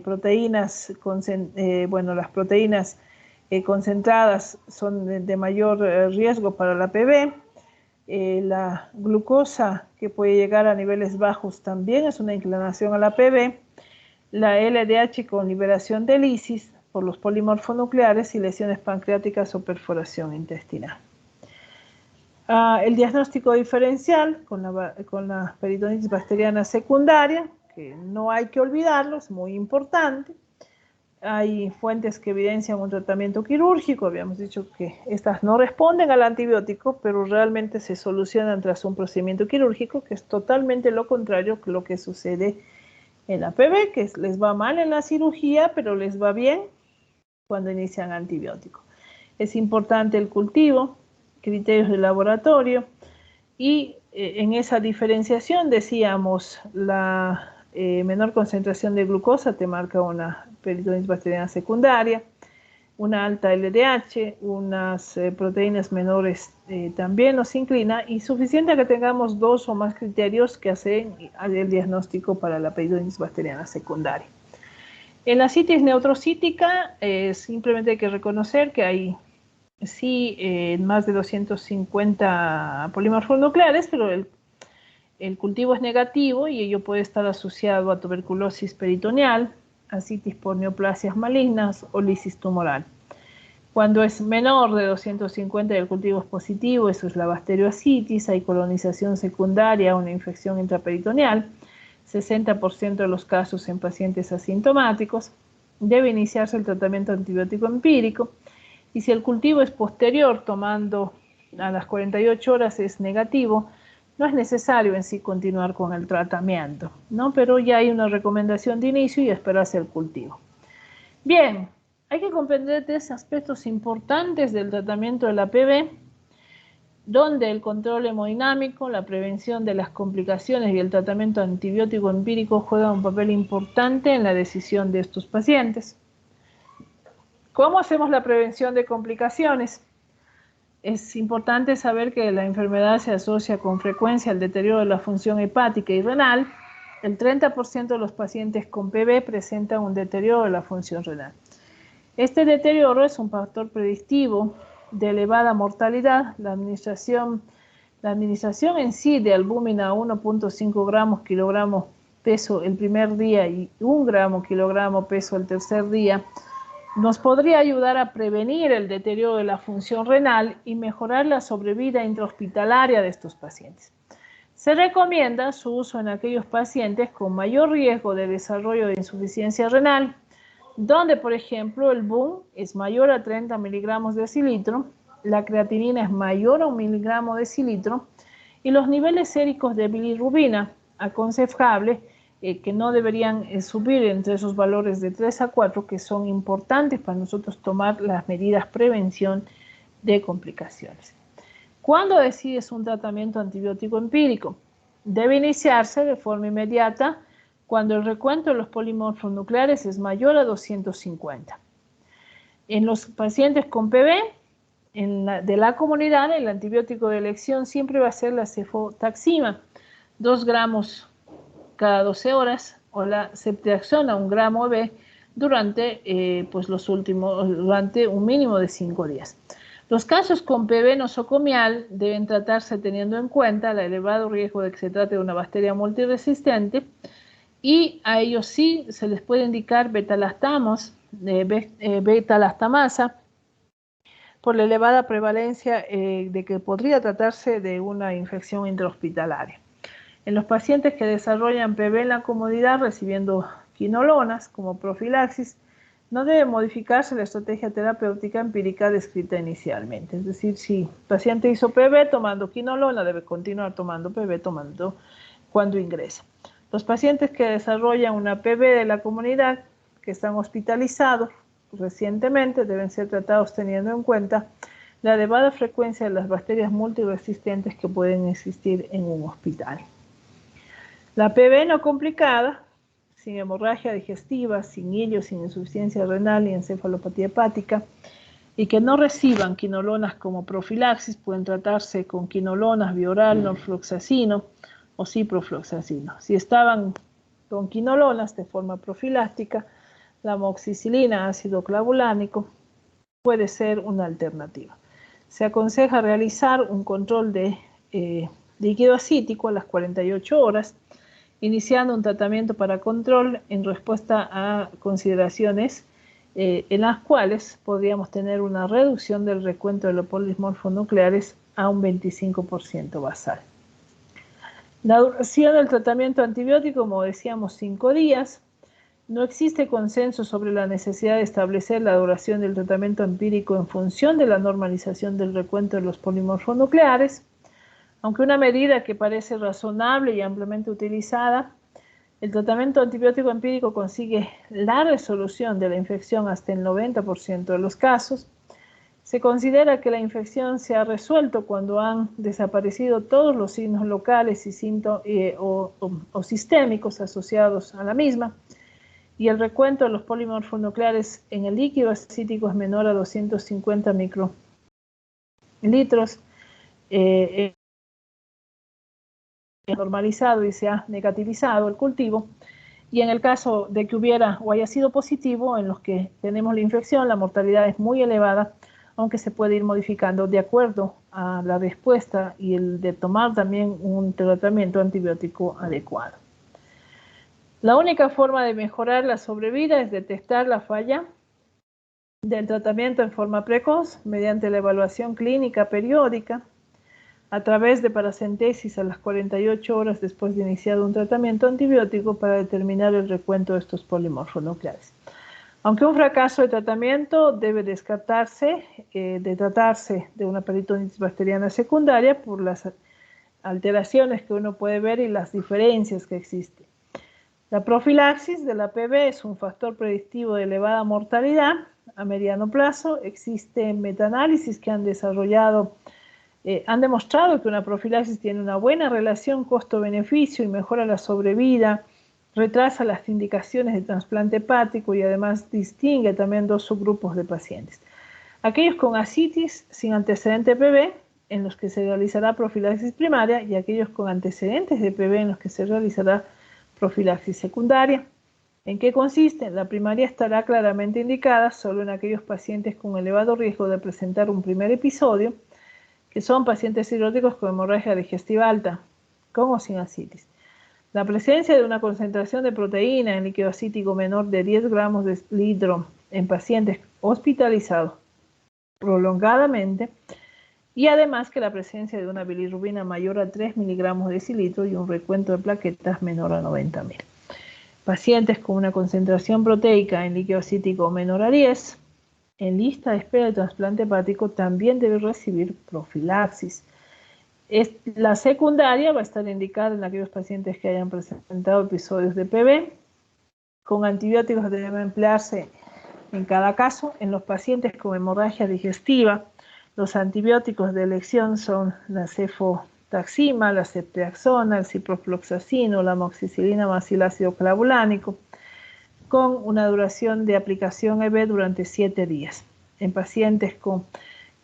Speaker 1: proteínas, las proteínas concentradas son de mayor riesgo para la PB. La glucosa, que puede llegar a niveles bajos, también es una inclinación a la PB. La LDH con liberación de lisis por los polimorfonucleares y lesiones pancreáticas o perforación intestinal. El diagnóstico diferencial con la peritonitis bacteriana secundaria, que no hay que olvidarlo, es muy importante. Hay fuentes que evidencian un tratamiento quirúrgico, habíamos dicho que estas no responden al antibiótico, pero realmente se solucionan tras un procedimiento quirúrgico, que es totalmente lo contrario que lo que sucede en la PB, que les va mal en la cirugía, pero les va bien cuando inician antibiótico. Es importante el cultivo, criterios de laboratorio, y en esa diferenciación decíamos la menor concentración de glucosa te marca una peritonitis bacteriana secundaria, una alta LDH, unas proteínas menores también nos inclina, y suficiente que tengamos 2 o más criterios que hacen el diagnóstico para la peritonitis bacteriana secundaria. En la citis neutrocítica simplemente hay que reconocer que hay más de 250 polimorfonucleares, pero el cultivo es negativo y ello puede estar asociado a tuberculosis peritoneal, a citis por neoplasias malignas o lisis tumoral. Cuando es menor de 250 y el cultivo es positivo, eso es la bacterioasitis, hay colonización secundaria, una infección intraperitoneal, 60% de los casos en pacientes asintomáticos. Debe iniciarse el tratamiento antibiótico empírico, y si el cultivo es posterior, tomando a las 48 horas, es negativo, no es necesario en sí continuar con el tratamiento, ¿no? Pero ya hay una recomendación de inicio y esperarse el cultivo. Bien, hay que comprender 3 aspectos importantes del tratamiento de la PB, donde el control hemodinámico, la prevención de las complicaciones y el tratamiento antibiótico empírico juegan un papel importante en la decisión de estos pacientes. ¿Cómo hacemos la prevención de complicaciones? Es importante saber que la enfermedad se asocia con frecuencia al deterioro de la función hepática y renal. El 30% de los pacientes con PB presentan un deterioro de la función renal. Este deterioro es un factor predictivo de elevada mortalidad. La administración en sí de albúmina 1.5 gramos kilogramo peso el primer día y 1 gramo kilogramo peso el tercer día nos podría ayudar a prevenir el deterioro de la función renal y mejorar la sobrevida intrahospitalaria de estos pacientes. Se recomienda su uso en aquellos pacientes con mayor riesgo de desarrollo de insuficiencia renal, donde, por ejemplo, el BUN es mayor a 30 miligramos de decilitro, la creatinina es mayor a 1 miligramo de decilitro, y los niveles séricos de bilirrubina aconsejable que no deberían subir entre esos valores de 3 a 4, que son importantes para nosotros tomar las medidas de prevención de complicaciones. ¿Cuándo decides un tratamiento antibiótico empírico? Debe iniciarse de forma inmediata cuando el recuento de los polimorfonucleares es mayor a 250. En los pacientes con PB de la comunidad, el antibiótico de elección siempre va a ser la cefotaxima, 2 gramos cada 12 horas, o la ceftriaxona, 1 gramo B, durante un mínimo de 5 días. Los casos con PB nosocomial deben tratarse teniendo en cuenta el elevado riesgo de que se trate de una bacteria multiresistente y a ellos sí se les puede indicar beta-lactamasa por la elevada prevalencia de que podría tratarse de una infección intrahospitalaria. En los pacientes que desarrollan PV en la comodidad recibiendo quinolonas como profilaxis, no debe modificarse la estrategia terapéutica empírica descrita inicialmente. Es decir, si el paciente hizo PV tomando quinolona, debe continuar tomando PV cuando ingresa. Los pacientes que desarrollan una PV de la comunidad, que están hospitalizados recientemente, deben ser tratados teniendo en cuenta la elevada frecuencia de las bacterias multiresistentes que pueden existir en un hospital. La PV no complicada, sin hemorragia digestiva, sin hillo, sin insuficiencia renal y encefalopatía hepática, y que no reciban quinolonas como profilaxis, pueden tratarse con quinolonas, bioral, norfloxacino o ciprofloxacino. Si estaban con quinolonas de forma profiláctica, la amoxicilina, ácido clavulánico, puede ser una alternativa. Se aconseja realizar un control de líquido acítico a las 48 horas, iniciando un tratamiento para control en respuesta a consideraciones en las cuales podríamos tener una reducción del recuento de los polimorfonucleares a un 25% basal. La duración del tratamiento antibiótico, como decíamos, 5 días. No existe consenso sobre la necesidad de establecer la duración del tratamiento empírico en función de la normalización del recuento de los polimorfonucleares, aunque una medida que parece razonable y ampliamente utilizada. El tratamiento antibiótico empírico consigue la resolución de la infección hasta el 90% de los casos. Se considera que la infección se ha resuelto cuando han desaparecido todos los signos locales y o sistémicos asociados a la misma, y el recuento de los polimorfonucleares en el líquido acítico es menor a 250 microlitros, normalizado y se ha negativizado el cultivo, y en el caso de que hubiera o haya sido positivo, en los que tenemos la infección, la mortalidad es muy elevada, aunque se puede ir modificando de acuerdo a la respuesta y el de tomar también un tratamiento antibiótico adecuado. La única forma de mejorar la sobrevida es detectar la falla del tratamiento en forma precoz mediante la evaluación clínica periódica a través de paracentesis a las 48 horas después de iniciar un tratamiento antibiótico para determinar el recuento de estos polimorfonucleares. Aunque un fracaso de tratamiento debe descartarse de tratarse de una peritonitis bacteriana secundaria por las alteraciones que uno puede ver y las diferencias que existen. La profilaxis de la PV es un factor predictivo de elevada mortalidad a mediano plazo. Existen metaanálisis que han demostrado que una profilaxis tiene una buena relación costo-beneficio y mejora la sobrevida, retrasa las indicaciones de trasplante hepático y además distingue también dos subgrupos de pacientes. Aquellos con ascitis sin antecedente de PV, en los que se realizará profilaxis primaria, y aquellos con antecedentes de PV, en los que se realizará profilaxis secundaria. ¿En qué consiste? La primaria estará claramente indicada solo en aquellos pacientes con elevado riesgo de presentar un primer episodio, que son pacientes cirróticos con hemorragia digestiva alta, con o sin ascitis. La presencia de una concentración de proteína en líquido acítico menor de 10 gramos de litro en pacientes hospitalizados prolongadamente, y además que la presencia de una bilirrubina mayor a 3 miligramos de decilitro y un recuento de plaquetas menor a 90.000. Pacientes con una concentración proteica en líquido acítico menor a 10, en lista de espera de trasplante hepático, también debe recibir profilaxis. La secundaria va a estar indicada en aquellos pacientes que hayan presentado episodios de PV. Con antibióticos debe emplearse en cada caso. En los pacientes con hemorragia digestiva, los antibióticos de elección son la cefotaxima, la ceftriaxona, el ciprofloxacino, la amoxicilina más el ácido clavulánico, con una duración de aplicación EB durante 7 días. En pacientes con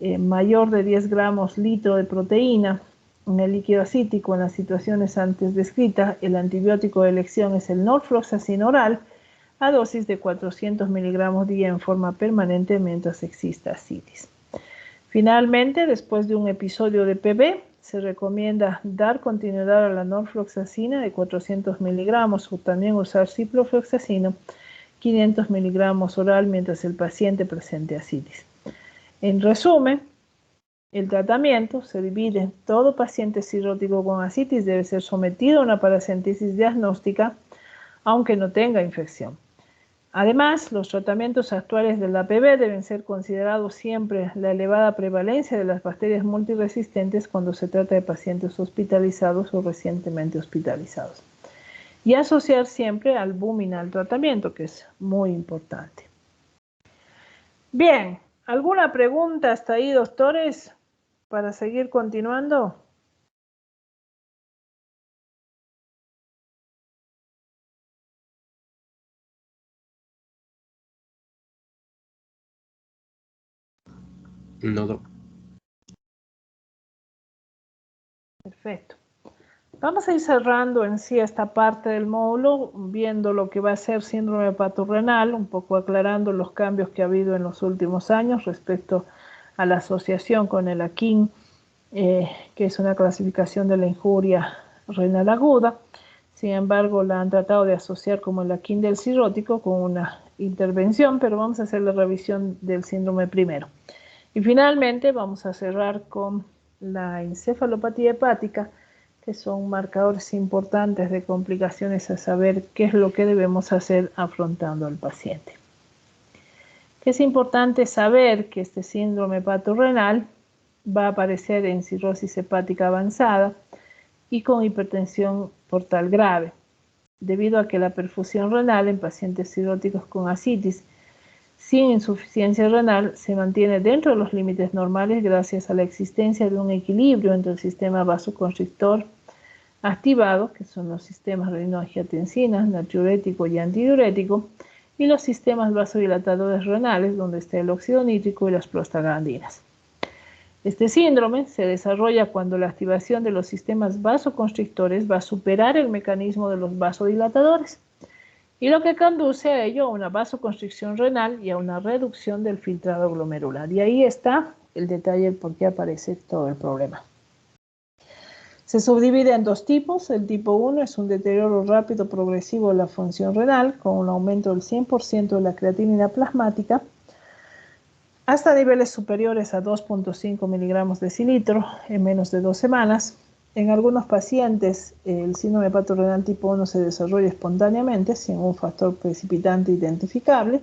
Speaker 1: mayor de 10 gramos litro de proteína en el líquido acítico, en las situaciones antes descritas, el antibiótico de elección es el norfloxacino oral a dosis de 400 miligramos día en forma permanente mientras exista ascitis. Finalmente, después de un episodio de PV, se recomienda dar continuidad a la norfloxacina de 400 miligramos o también usar ciprofloxacino 500 miligramos oral mientras el paciente presente ascitis. En resumen, el tratamiento se divide en todo paciente cirrótico con ascitis debe ser sometido a una paracentesis diagnóstica aunque no tenga infección. Además, los tratamientos actuales del APB deben ser considerados siempre la elevada prevalencia de las bacterias multiresistentes cuando se trata de pacientes hospitalizados o recientemente hospitalizados. Y asociar siempre albúmina al tratamiento, que es muy importante. Bien, ¿alguna pregunta hasta ahí, doctores, para seguir continuando?
Speaker 2: No,
Speaker 1: Perfecto. Vamos a ir cerrando en sí esta parte del módulo, viendo lo que va a ser síndrome hepatorrenal, un poco aclarando los cambios que ha habido en los últimos años respecto a la asociación con el AKIN, que es una clasificación de la injuria renal aguda. Sin embargo, la han tratado de asociar como el AKIN del cirrótico con una intervención, pero vamos a hacer la revisión del síndrome primero. Y finalmente vamos a cerrar con la encefalopatía hepática, que son marcadores importantes de complicaciones a saber qué es lo que debemos hacer afrontando al paciente. Es importante saber que este síndrome hepatorenal va a aparecer en cirrosis hepática avanzada y con hipertensión portal grave, debido a que la perfusión renal en pacientes cirróticos con ascitis sin insuficiencia renal se mantiene dentro de los límites normales gracias a la existencia de un equilibrio entre el sistema vasoconstrictor activado, que son los sistemas renina-angiotensina, natriurético y antidiurético, y los sistemas vasodilatadores renales, donde está el óxido nítrico y las prostaglandinas. Este síndrome se desarrolla cuando la activación de los sistemas vasoconstrictores va a superar el mecanismo de los vasodilatadores, y lo que conduce a ello a una vasoconstricción renal y a una reducción del filtrado glomerular. Y ahí está el detalle por qué aparece todo el problema. Se subdivide en dos tipos. El tipo 1 es un deterioro rápido progresivo de la función renal con un aumento del 100% de la creatinina plasmática hasta niveles superiores a 2.5 miligramos decilitro en menos de 2 semanas. En algunos pacientes, el síndrome hepatorenal tipo 1 se desarrolla espontáneamente sin un factor precipitante identificable,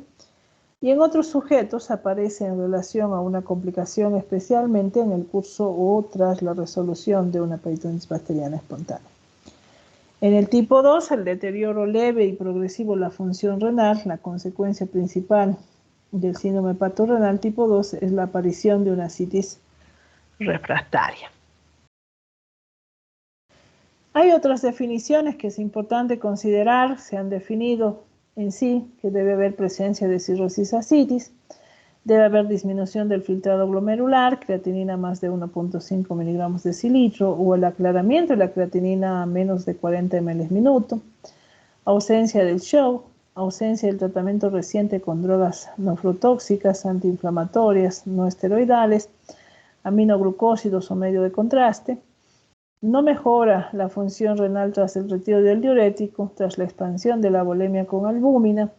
Speaker 1: y en otros sujetos aparece en relación a una complicación, especialmente en el curso o tras la resolución de una peritonitis bacteriana espontánea. En el tipo 2, el deterioro leve y progresivo de la función renal, la consecuencia principal del síndrome hepatorenal tipo 2 es la aparición de una ascitis refractaria. Hay otras definiciones que es importante considerar. Se han definido en sí que debe haber presencia de cirrosis ascitis, debe haber disminución del filtrado glomerular, creatinina más de 1.5 miligramos decilitro o el aclaramiento de la creatinina a menos de 40 ml minuto, ausencia del shock, ausencia del tratamiento reciente con drogas nefrotóxicas, antiinflamatorias, no esteroidales, aminoglucósidos o medio de contraste. No mejora la función renal tras el retiro del diurético, tras la expansión de la volemia con albúmina,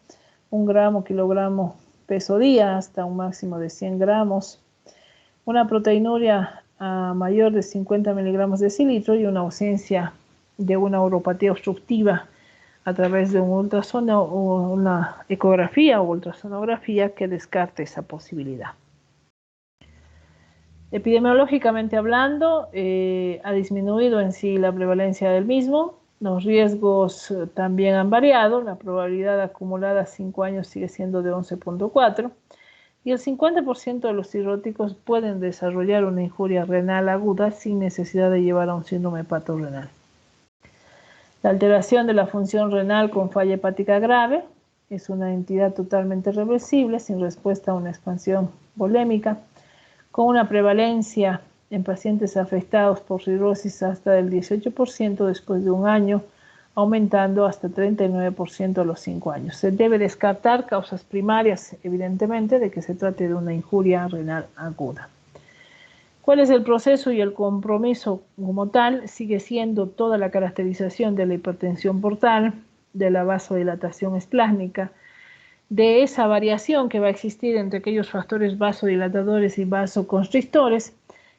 Speaker 1: 1 gramo kilogramo peso día hasta un máximo de 100 gramos, una proteinuria mayor de 50 miligramos decilitro y una ausencia de una uropatía obstructiva a través de un ultrasono o una ecografía o ultrasonografía que descarte esa posibilidad. Epidemiológicamente hablando, ha disminuido en sí la prevalencia del mismo. Los riesgos también han variado. La probabilidad acumulada a 5 años sigue siendo de 11.4 y el 50% de los cirróticos pueden desarrollar una injuria renal aguda sin necesidad de llevar a un síndrome hepatorenal. La alteración de la función renal con falla hepática grave es una entidad totalmente reversible sin respuesta a una expansión volémica, con una prevalencia en pacientes afectados por cirrosis hasta del 18% después de 1 año, aumentando hasta 39% a los 5 años. Se debe descartar causas primarias, evidentemente, de que se trate de una injuria renal aguda. ¿Cuál es el proceso y el compromiso como tal? Sigue siendo toda la caracterización de la hipertensión portal, de la vasodilatación esplásmica, de esa variación que va a existir entre aquellos factores vasodilatadores y vasoconstrictores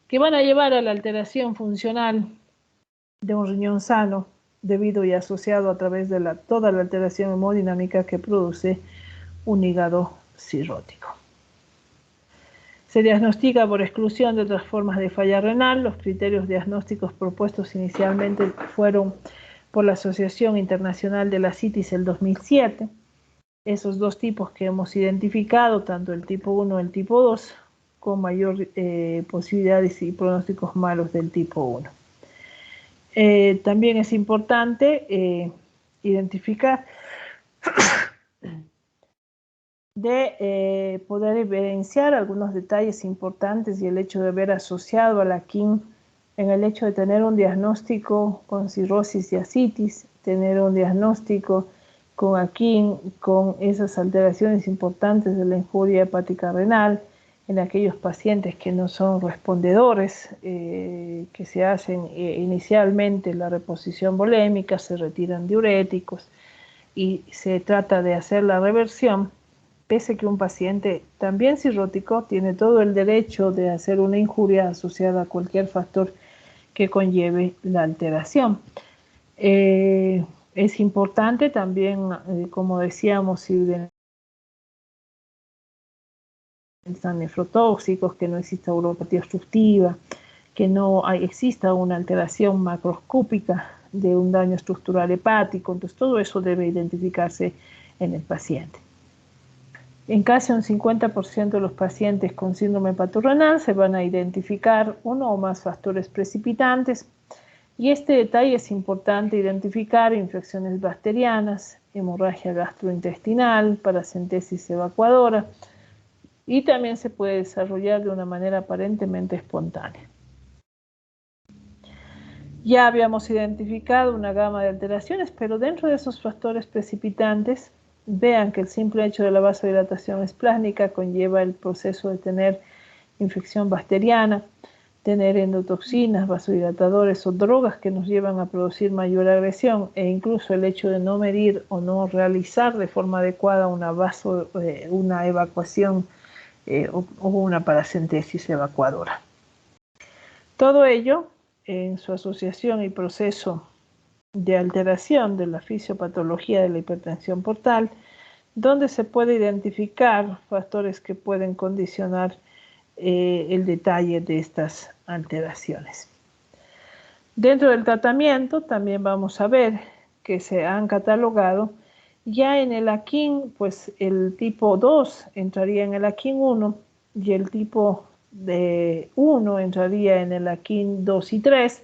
Speaker 1: que van a llevar a la alteración funcional de un riñón sano debido y asociado a través de toda la alteración hemodinámica que produce un hígado cirrótico. Se diagnostica por exclusión de otras formas de falla renal. Los criterios diagnósticos propuestos inicialmente fueron por la Asociación Internacional de la Ascitis el 2007. Esos dos tipos que hemos identificado, tanto el tipo 1 y el tipo 2, con mayor posibilidades y pronósticos malos del tipo 1. También es importante identificar de poder evidenciar algunos detalles importantes y el hecho de haber asociado a la KIN en el hecho de tener un diagnóstico con cirrosis y ascitis, tener un diagnóstico con AKIN, con esas alteraciones importantes de la injuria hepática renal en aquellos pacientes que no son respondedores, que se hacen inicialmente la reposición volémica, se retiran diuréticos y se trata de hacer la reversión. Pese que un paciente también cirrótico tiene todo el derecho de hacer una injuria asociada a cualquier factor que conlleve la alteración. Es importante también, como decíamos, si están nefrotóxicos, que no exista uropatía obstructiva, que no exista una alteración macroscópica de un daño estructural hepático. Entonces todo eso debe identificarse en el paciente. En casi un 50% de los pacientes con síndrome hepatorenal se van a identificar uno o más factores precipitantes y este detalle es importante identificar: infecciones bacterianas, hemorragia gastrointestinal, paracentesis evacuadora, y también se puede desarrollar de una manera aparentemente espontánea. Ya habíamos identificado una gama de alteraciones, pero dentro de esos factores precipitantes, vean que el simple hecho de la vasodilatación esplásmica conlleva el proceso de tener infección bacteriana, tener endotoxinas, vasodilatadores o drogas que nos llevan a producir mayor agresión, e incluso el hecho de no medir o no realizar de forma adecuada una evacuación o una paracentesis evacuadora. Todo ello en su asociación y proceso de alteración de la fisiopatología de la hipertensión portal, donde se puede identificar factores que pueden condicionar el detalle de estas alteraciones. Dentro del tratamiento también vamos a ver que se han catalogado ya en el AKIN, pues el tipo 2 entraría en el AKIN 1 y el tipo 1 entraría en el AKIN 2 y 3,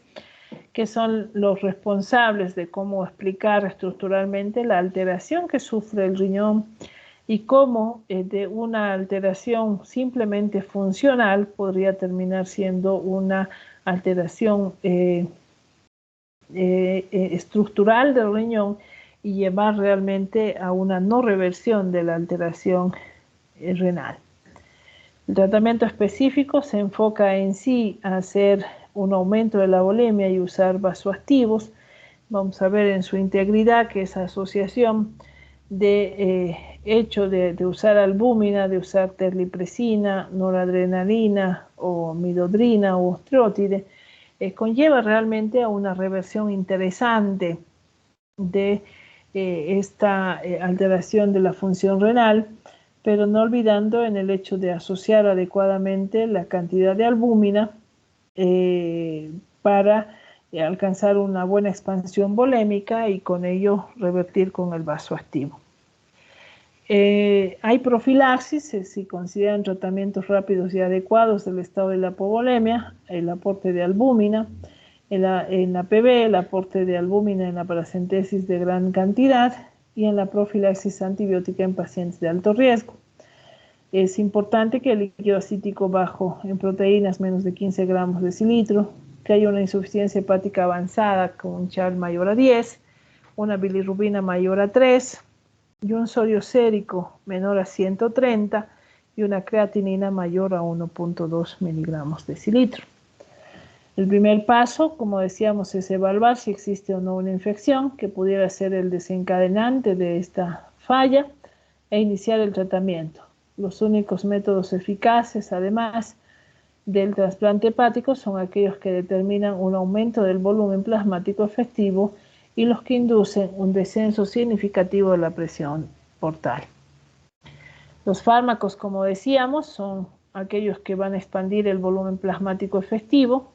Speaker 1: que son los responsables de cómo explicar estructuralmente la alteración que sufre el riñón y cómo de una alteración simplemente funcional podría terminar siendo una alteración estructural del riñón y llevar realmente a una no reversión de la alteración renal. El tratamiento específico se enfoca en sí a hacer un aumento de la volemia y usar vasoactivos. Vamos a ver en su integridad que esa asociación de hecho de usar albúmina, de usar terlipresina, noradrenalina o midodrina o osteotide, conlleva realmente a una reversión interesante de esta alteración de la función renal, pero no olvidando en el hecho de asociar adecuadamente la cantidad de albúmina para alcanzar una buena expansión volémica y con ello revertir con el vasoactivo. Hay profilaxis, si consideran tratamientos rápidos y adecuados del estado de la hipovolemia, el aporte de albúmina, en la PB, el aporte de albúmina en la paracentesis de gran cantidad y en la profilaxis antibiótica en pacientes de alto riesgo. Es importante que el líquido acítico bajo en proteínas menos de 15 gramos decilitro, que haya una insuficiencia hepática avanzada con un CHARL mayor a 10, una bilirrubina mayor a 3 y un sodio sérico menor a 130, y una creatinina mayor a 1.2 miligramos decilitro. El primer paso, como decíamos, es evaluar si existe o no una infección que pudiera ser el desencadenante de esta falla e iniciar el tratamiento. Los únicos métodos eficaces, además del trasplante hepático, son aquellos que determinan un aumento del volumen plasmático efectivo y los que inducen un descenso significativo de la presión portal. Los fármacos, como decíamos, son aquellos que van a expandir el volumen plasmático efectivo,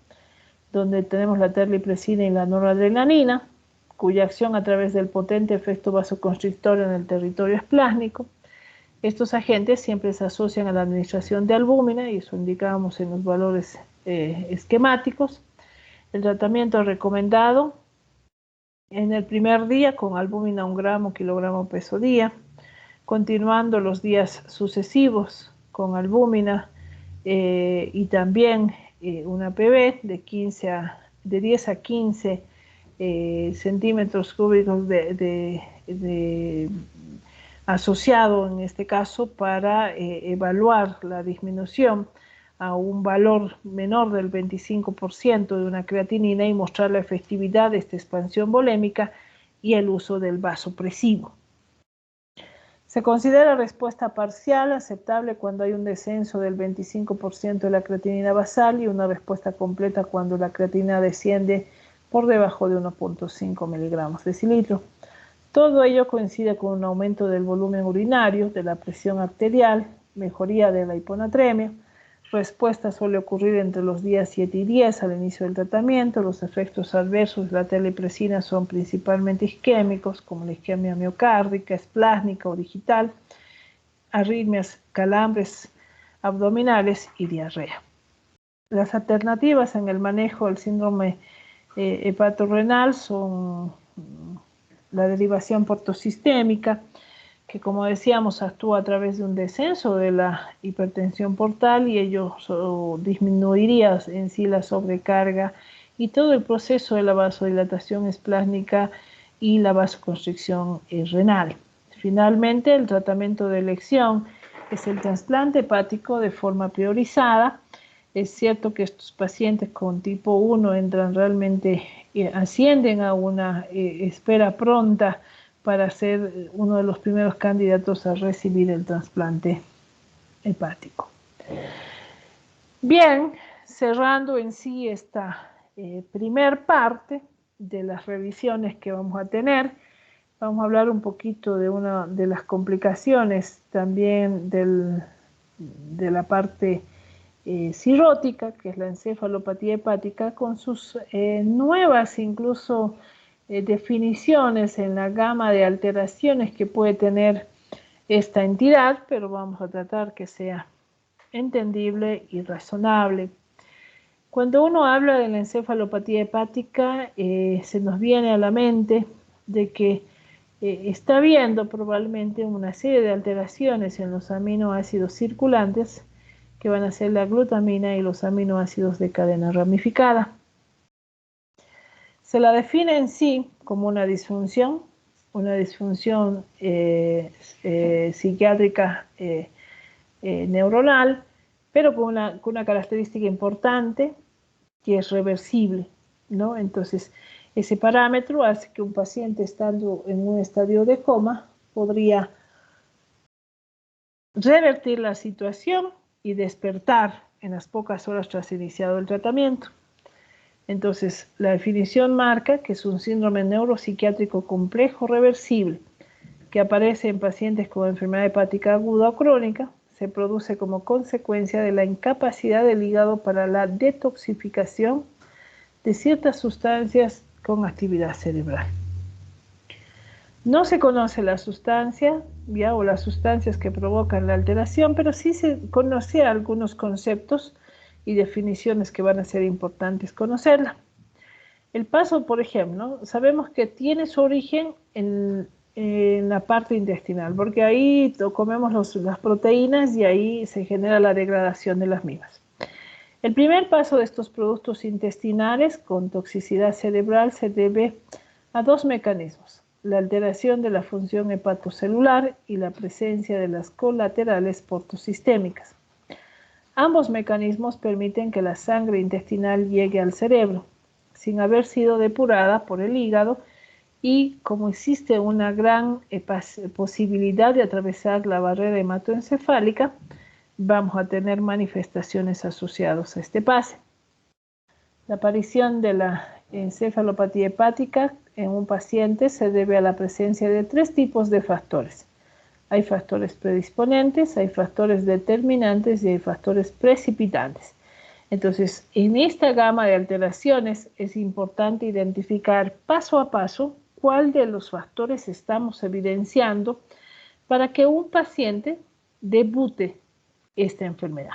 Speaker 1: donde tenemos la terlipresina y la noradrenalina, cuya acción a través del potente efecto vasoconstrictor en el territorio esplásmico. Estos agentes siempre se asocian a la administración de albúmina, y eso indicábamos en los valores esquemáticos. El tratamiento recomendado en el primer día con albúmina 1 gramo kilogramo peso día, continuando los días sucesivos con albúmina y también una PB de 10 a 15 centímetros cúbicos asociado en este caso para evaluar la disminución a un valor menor del 25% de una creatinina y mostrar la efectividad de esta expansión volémica y el uso del vasopresivo. Se considera respuesta parcial aceptable cuando hay un descenso del 25% de la creatinina basal y una respuesta completa cuando la creatinina desciende por debajo de 1.5 miligramos decilitro. Todo ello coincide con un aumento del volumen urinario, de la presión arterial, mejoría de la hiponatremia. Respuesta suele ocurrir entre los días 7 y 10 al inicio del tratamiento. Los efectos adversos de la terlipresina son principalmente isquémicos, como la isquemia miocárdica, esplásmica o digital, arritmias, calambres abdominales y diarrea. Las alternativas en el manejo del síndrome hepatorrenal son la derivación portosistémica, que como decíamos actúa a través de un descenso de la hipertensión portal y ello disminuiría en sí la sobrecarga y todo el proceso de la vasodilatación esplásmica y la vasoconstricción renal. Finalmente, el tratamiento de elección es el trasplante hepático de forma priorizada. Es cierto que estos pacientes con tipo 1 entran realmente, ascienden a una espera pronta para ser uno de los primeros candidatos a recibir el trasplante hepático. Bien, cerrando en sí esta primer parte de las revisiones que vamos a tener, vamos a hablar un poquito de una de las complicaciones también de la parte cirrótica, que es la encefalopatía hepática, con sus nuevas incluso definiciones en la gama de alteraciones que puede tener esta entidad, pero vamos a tratar que sea entendible y razonable. Cuando uno habla de la encefalopatía hepática, se nos viene a la mente de que está habiendo probablemente una serie de alteraciones en los aminoácidos circulantes que van a ser la glutamina y los aminoácidos de cadena ramificada. Se la define en sí como una disfunción psiquiátrica neuronal, pero con una característica importante que es reversible, ¿no? Entonces, ese parámetro hace que un paciente estando en un estadio de coma podría revertir la situación y despertar en las pocas horas tras iniciado el tratamiento. Entonces, la definición marca que es un síndrome neuropsiquiátrico complejo reversible que aparece en pacientes con enfermedad hepática aguda o crónica, se produce como consecuencia de la incapacidad del hígado para la detoxificación de ciertas sustancias con actividad cerebral. No se conoce la sustancia o las sustancias que provocan la alteración, pero sí se conocen algunos conceptos y definiciones que van a ser importantes conocerla. El paso, por ejemplo, sabemos que tiene su origen en la parte intestinal, porque ahí comemos las proteínas y ahí se genera la degradación de las mismas. El primer paso de estos productos intestinales con toxicidad cerebral se debe a dos mecanismos. la alteración de la función hepatocelular y la presencia de las colaterales portosistémicas. Ambos mecanismos permiten que la sangre intestinal llegue al cerebro, sin haber sido depurada por el hígado, y como existe una gran posibilidad de atravesar la barrera hematoencefálica, vamos a tener manifestaciones asociadas a este pase. La aparición de la encefalopatía hepática en un paciente se debe a la presencia de 3 tipos de factores. Hay factores predisponentes, hay factores determinantes y hay factores precipitantes. Entonces, en esta gama de alteraciones es importante identificar paso a paso cuál de los factores estamos evidenciando para que un paciente debute esta enfermedad.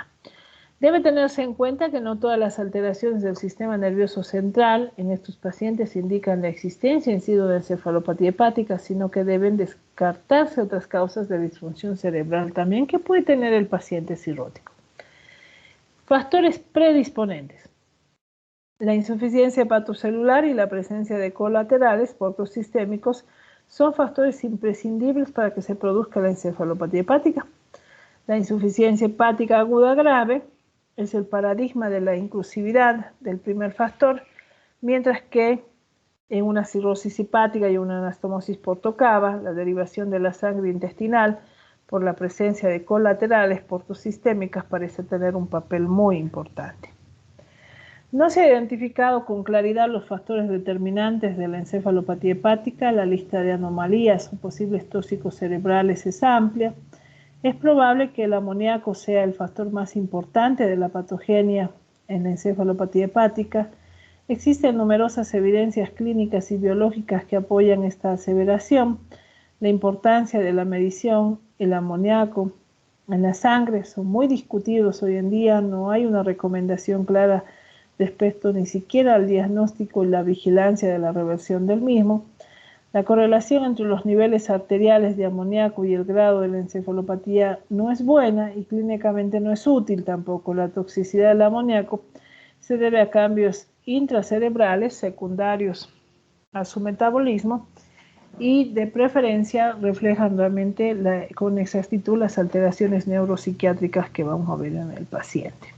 Speaker 1: Debe tenerse en cuenta que no todas las alteraciones del sistema nervioso central en estos pacientes indican la existencia en sí de encefalopatía hepática, sino que deben descartarse otras causas de disfunción cerebral también que puede tener el paciente cirrótico. Factores predisponentes. La insuficiencia hepatocelular y la presencia de colaterales portosistémicos son factores imprescindibles para que se produzca la encefalopatía hepática. La insuficiencia hepática aguda grave es el paradigma de la inclusividad del primer factor, mientras que en una cirrosis hepática y una anastomosis portocava, la derivación de la sangre intestinal por la presencia de colaterales portosistémicas parece tener un papel muy importante. No se ha identificado con claridad los factores determinantes de la encefalopatía hepática. La lista de anomalías o posibles tóxicos cerebrales es amplia. Es probable que el amoníaco sea el factor más importante de la patogenia en la encefalopatía hepática. Existen numerosas evidencias clínicas y biológicas que apoyan esta aseveración. La importancia de la medición, el amoníaco en la sangre son muy discutidos hoy en día. No hay una recomendación clara respecto ni siquiera al diagnóstico y la vigilancia de la reversión del mismo. La correlación entre los niveles arteriales de amoníaco y el grado de la encefalopatía no es buena y clínicamente no es útil tampoco. La toxicidad del amoníaco se debe a cambios intracerebrales secundarios a su metabolismo y de preferencia reflejan realmente con exactitud las alteraciones neuropsiquiátricas que vamos a ver en el paciente.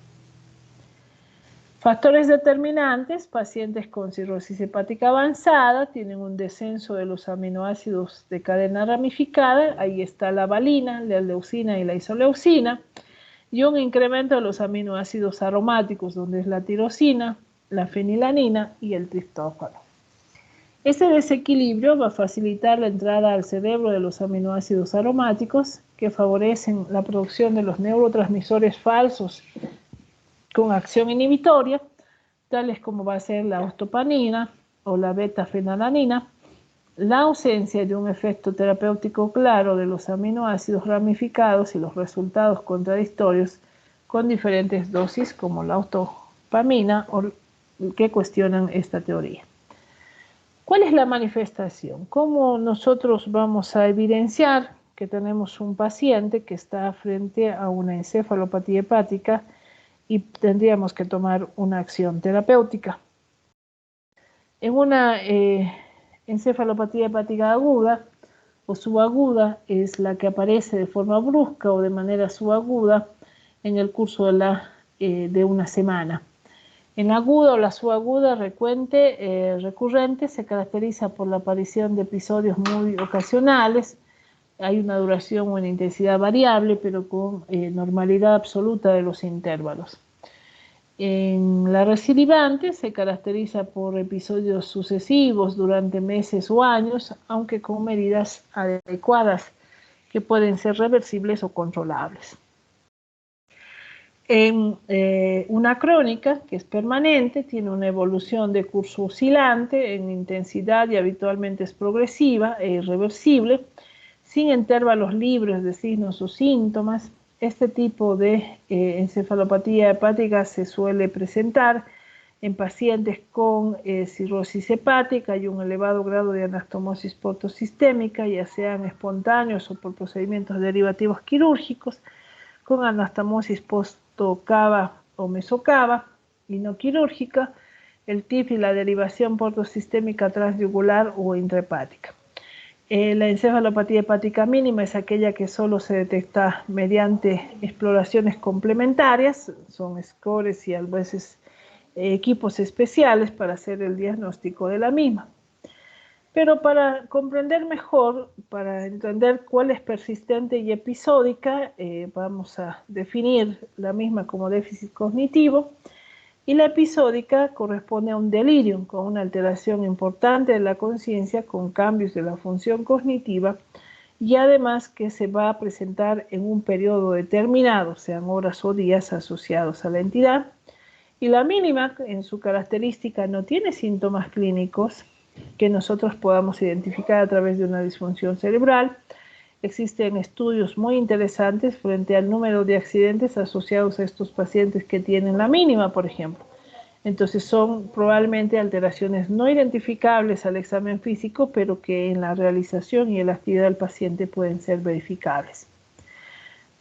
Speaker 1: Factores determinantes: pacientes con cirrosis hepática avanzada tienen un descenso de los aminoácidos de cadena ramificada, ahí está la valina, la leucina y la isoleucina, y un incremento de los aminoácidos aromáticos, donde es la tirosina, la fenilanina y el triptófano. Este desequilibrio va a facilitar la entrada al cerebro de los aminoácidos aromáticos que favorecen la producción de los neurotransmisores falsos con acción inhibitoria, tales como va a ser la ostopanina o la beta-fenalanina. La ausencia de un efecto terapéutico claro de los aminoácidos ramificados y los resultados contradictorios con diferentes dosis como la ostopamina o que cuestionan esta teoría. ¿Cuál es la manifestación? ¿Cómo nosotros vamos a evidenciar que tenemos un paciente que está frente a una encefalopatía hepática y tendríamos que tomar una acción terapéutica? En una encefalopatía hepática aguda o subaguda es la que aparece de forma brusca o de manera subaguda en el curso de una semana. En aguda o la subaguda recurrente se caracteriza por la aparición de episodios muy ocasionales. Hay una duración o una intensidad variable, pero con normalidad absoluta de los intervalos. En la recidivante se caracteriza por episodios sucesivos durante meses o años, aunque con medidas adecuadas que pueden ser reversibles o controlables. En una crónica, que es permanente, tiene una evolución de curso oscilante en intensidad y habitualmente es progresiva e irreversible, sin intervalos libres de signos o síntomas. Este tipo de encefalopatía hepática se suele presentar en pacientes con cirrosis hepática y un elevado grado de anastomosis portosistémica, ya sean espontáneos o por procedimientos derivativos quirúrgicos, con anastomosis postocava o mesocava y no quirúrgica, el TIF y la derivación portosistémica transyugular o intrahepática. La encefalopatía hepática mínima es aquella que solo se detecta mediante exploraciones complementarias, son scores y a veces equipos especiales para hacer el diagnóstico de la misma. Pero para comprender mejor, para entender cuál es persistente y episódica, vamos a definir la misma como déficit cognitivo. Y la episódica corresponde a un delirium con una alteración importante de la conciencia con cambios de la función cognitiva y además que se va a presentar en un periodo determinado, sean horas o días asociados a la entidad. Y la mínima, en su característica, no tiene síntomas clínicos que nosotros podamos identificar a través de una disfunción cerebral. Existen estudios muy interesantes frente al número de accidentes asociados a estos pacientes que tienen la mínima, por ejemplo. Entonces son probablemente alteraciones no identificables al examen físico, pero que en la realización y en la actividad del paciente pueden ser verificables.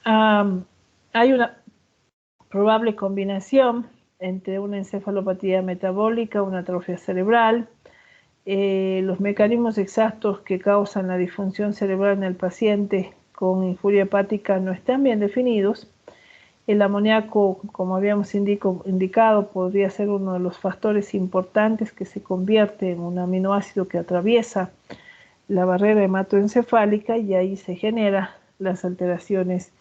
Speaker 1: Hay una probable combinación entre una encefalopatía metabólica, una atrofia cerebral. Los mecanismos exactos que causan la disfunción cerebral en el paciente con infuria hepática no están bien definidos. El amoníaco, como habíamos indicado, podría ser uno de los factores importantes que se convierte en un aminoácido que atraviesa la barrera hematoencefálica y ahí se generan las alteraciones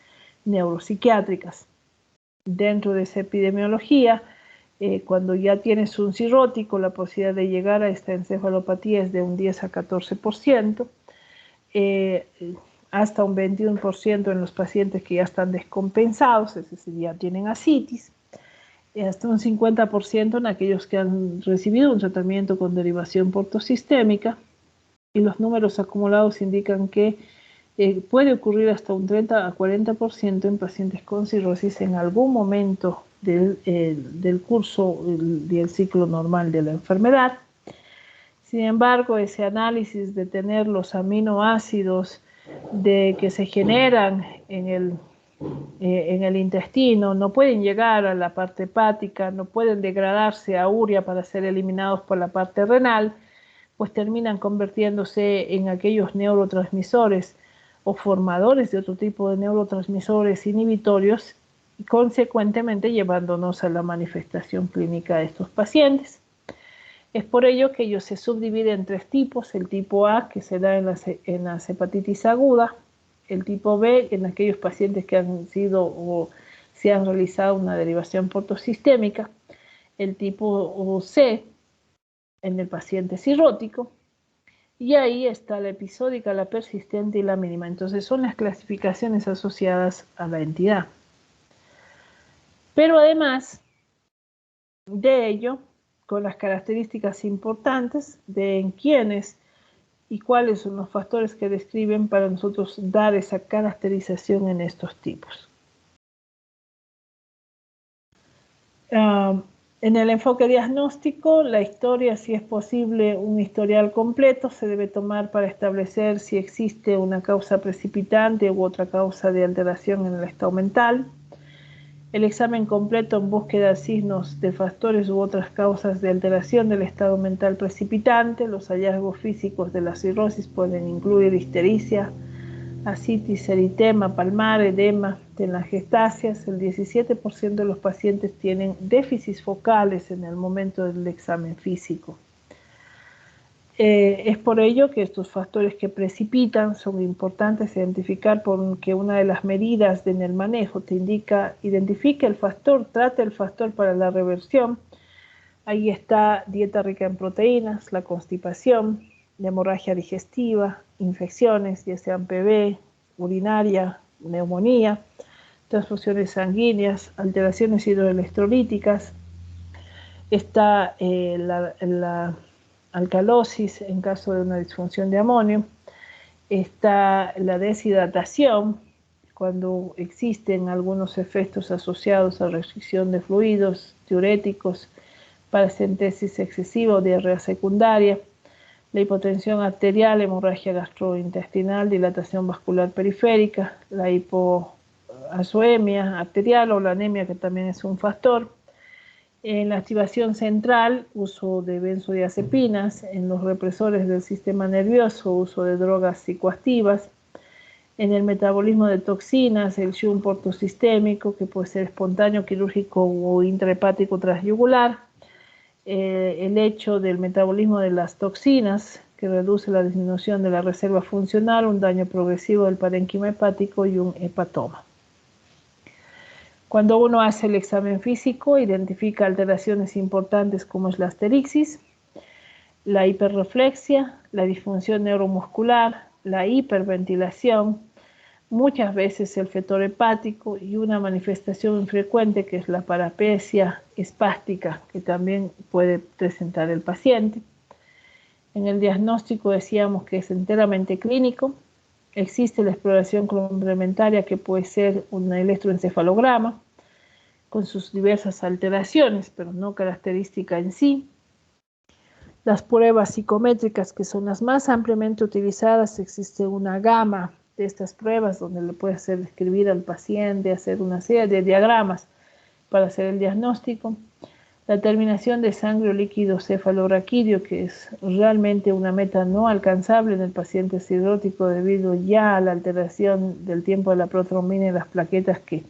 Speaker 1: neuropsiquiátricas. Dentro de esa epidemiología, cuando ya tienes un cirrótico, la posibilidad de llegar a esta encefalopatía es de un 10 a 14%, hasta un 21% en los pacientes que ya están descompensados, es decir, ya tienen ascitis, hasta un 50% en aquellos que han recibido un tratamiento con derivación portosistémica, y los números acumulados indican que puede ocurrir hasta un 30 a 40% en pacientes con cirrosis en algún momento del curso del ciclo normal de la enfermedad. Sin embargo, ese análisis de tener los aminoácidos que se generan en el intestino no pueden llegar a la parte hepática, no pueden degradarse a urea para ser eliminados por la parte renal, pues terminan convirtiéndose en aquellos neurotransmisores o formadores de otro tipo de neurotransmisores inhibitorios y consecuentemente llevándonos a la manifestación clínica de estos pacientes. Es por ello que ellos se subdividen en tres tipos: el tipo A, que se da en las hepatitis aguda; el tipo B, en aquellos pacientes que han sido o se han realizado una derivación portosistémica; el tipo C, en el paciente cirrótico; y ahí está la episódica, la persistente y la mínima. Entonces son las clasificaciones asociadas a la entidad. Pero además de ello, con las características importantes de en quiénes y cuáles son los factores que describen para nosotros dar esa caracterización en estos tipos. En el enfoque diagnóstico, la historia, si es posible, un historial completo se debe tomar para establecer si existe una causa precipitante u otra causa de alteración en el estado mental. El examen completo en búsqueda de signos de factores u otras causas de alteración del estado mental precipitante. Los hallazgos físicos de la cirrosis pueden incluir ictericia, ascitis, eritema palmar, edema, telangiectasias. El 17% de los pacientes tienen déficits focales en el momento del examen físico. Es por ello que estos factores que precipitan son importantes identificar, porque una de las medidas en el manejo te indica: identifica el factor, trata el factor para la reversión. Ahí está dieta rica en proteínas, la constipación, la hemorragia digestiva, infecciones, ya sean PV, urinaria, neumonía, transfusiones sanguíneas, alteraciones hidroelectrolíticas. Está la alcalosis en caso de una disfunción de amonio. Está la deshidratación, cuando existen algunos efectos asociados a restricción de fluidos, diuréticos, paracentesis excesiva o diarrea secundaria. La hipotensión arterial, hemorragia gastrointestinal, dilatación vascular periférica, la hipoazoemia arterial o la anemia, que también es un factor. En la activación central, uso de benzodiazepinas. En los represores del sistema nervioso, uso de drogas psicoactivas. En el metabolismo de toxinas, el shunt portosistémico, que puede ser espontáneo, quirúrgico o intrahepático transyugular. El hecho del metabolismo de las toxinas, que reduce la disminución de la reserva funcional, un daño progresivo del parénquima hepático y un hepatoma. Cuando uno hace el examen físico, identifica alteraciones importantes como es la asterixis, la hiperreflexia, la disfunción neuromuscular, la hiperventilación, muchas veces el fetor hepático y una manifestación infrecuente que es la parapesia espástica que también puede presentar el paciente. En el diagnóstico decíamos que es enteramente clínico. Existe la exploración complementaria que puede ser un electroencefalograma con sus diversas alteraciones, pero no característica en sí. Las pruebas psicométricas, que son las más ampliamente utilizadas, existe una gama de estas pruebas donde le puede hacer escribir al paciente, hacer una serie de diagramas para hacer el diagnóstico. La terminación de sangre o líquido cefalorraquídeo, que es realmente una meta no alcanzable en el paciente cirrótico debido ya a la alteración del tiempo de la protrombina y las plaquetas, que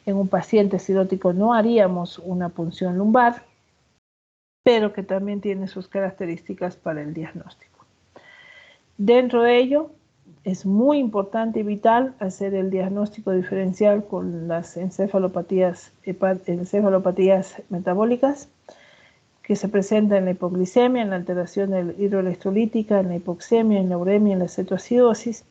Speaker 1: en un paciente cirrótico no haríamos una punción lumbar, pero que también tiene sus características para el diagnóstico. Dentro de ello, es muy importante y vital hacer el diagnóstico diferencial con las encefalopatías metabólicas que se presentan en la hipoglicemia, en la alteración hidroelectrolítica, en la hipoxemia, en la uremia, en la cetoacidosis,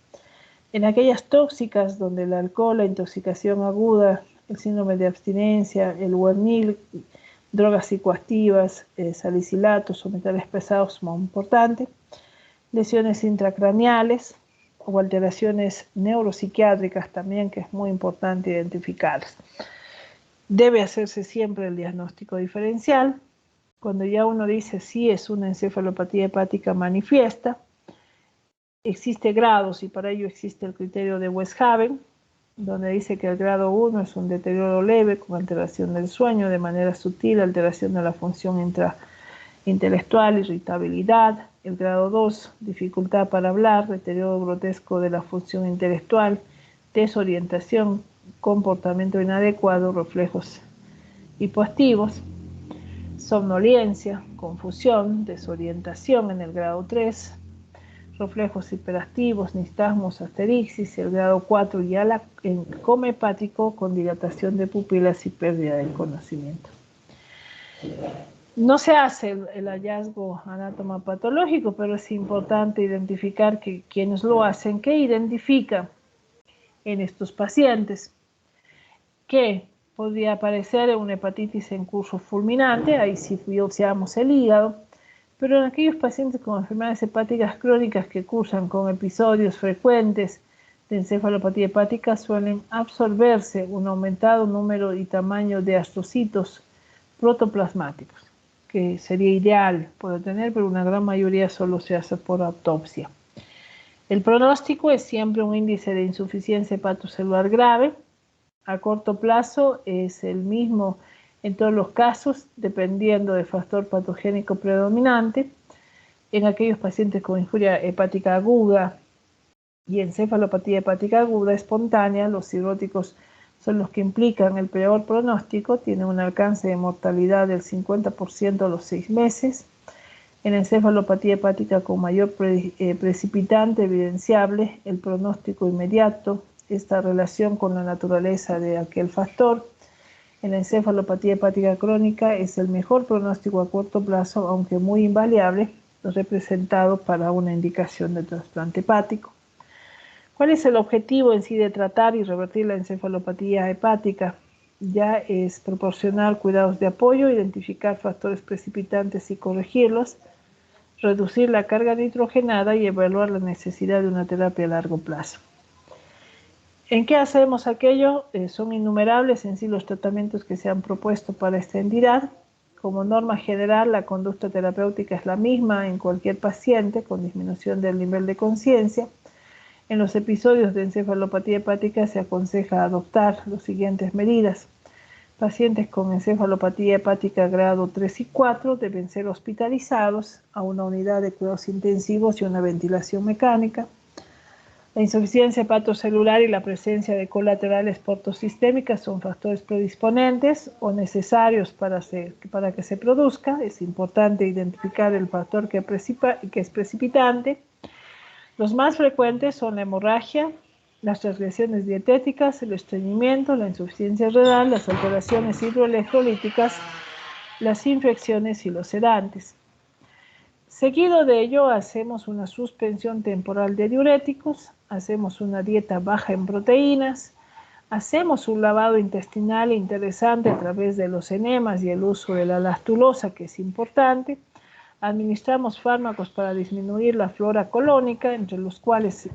Speaker 1: en aquellas tóxicas donde el alcohol, la intoxicación aguda, el síndrome de abstinencia, el huernil, drogas psicoactivas, salicilatos o metales pesados son muy importantes, lesiones intracraneales o alteraciones neuropsiquiátricas también, que es muy importante identificarlas. Debe hacerse siempre el diagnóstico diferencial. Cuando ya uno dice sí es una encefalopatía hepática manifiesta, existe grados y para ello existe el criterio de Westhaven, donde dice que el grado 1 es un deterioro leve con alteración del sueño de manera sutil, alteración de la función intelectual, irritabilidad. El grado 2, dificultad para hablar, deterioro grotesco de la función intelectual, desorientación, comportamiento inadecuado, reflejos hipoactivos, somnolencia, confusión, desorientación en el grado 3, reflejos hiperactivos, nistagmos, asterixis. El grado 4 ya en coma hepático con dilatación de pupilas y pérdida del conocimiento. No se hace el hallazgo anatomopatológico, pero es importante identificar que quienes lo hacen, que identifican en estos pacientes que podría aparecer una hepatitis en curso fulminante, ahí sí biopsiamos el hígado, pero en aquellos pacientes con enfermedades hepáticas crónicas que cursan con episodios frecuentes de encefalopatía hepática suelen absorberse un aumentado número y tamaño de astrocitos protoplasmáticos, que sería ideal poder tener, pero una gran mayoría solo se hace por autopsia. El pronóstico es siempre un índice de insuficiencia hepatocelular grave. A corto plazo es el mismo en todos los casos, dependiendo del factor patogénico predominante. En aquellos pacientes con injuria hepática aguda y encefalopatía hepática aguda espontánea, los cirróticos son los que implican el peor pronóstico, tienen un alcance de mortalidad del 50% a los 6 meses. En encefalopatía hepática con mayor precipitante evidenciable, el pronóstico inmediato, esta relación con la naturaleza de aquel factor. En la encefalopatía hepática crónica es el mejor pronóstico a corto plazo, aunque muy invariable, representado para una indicación de trasplante hepático. ¿Cuál es el objetivo en sí de tratar y revertir la encefalopatía hepática? Ya es proporcionar cuidados de apoyo, identificar factores precipitantes y corregirlos, reducir la carga nitrogenada y evaluar la necesidad de una terapia a largo plazo. ¿En qué hacemos aquello? Son innumerables en sí los tratamientos que se han propuesto para esta entidad. Como norma general, la conducta terapéutica es la misma en cualquier paciente con disminución del nivel de conciencia. En los episodios de encefalopatía hepática se aconseja adoptar las siguientes medidas: Pacientes con encefalopatía hepática grado 3 y 4 deben ser hospitalizados a una unidad de cuidados intensivos y una ventilación mecánica. La insuficiencia hepatocelular y la presencia de colaterales portosistémicas son factores predisponentes o necesarios para que se produzca. Es importante identificar el factor que es precipitante. Los más frecuentes son la hemorragia, las transgresiones dietéticas, el estreñimiento, la insuficiencia renal, las alteraciones hidroelectrolíticas, las infecciones y los sedantes. Seguido de ello, hacemos una suspensión temporal de diuréticos, hacemos una dieta baja en proteínas, hacemos un lavado intestinal interesante a través de los enemas y el uso de la lactulosa, que es importante. Administramos fármacos para disminuir la flora colónica, entre los cuales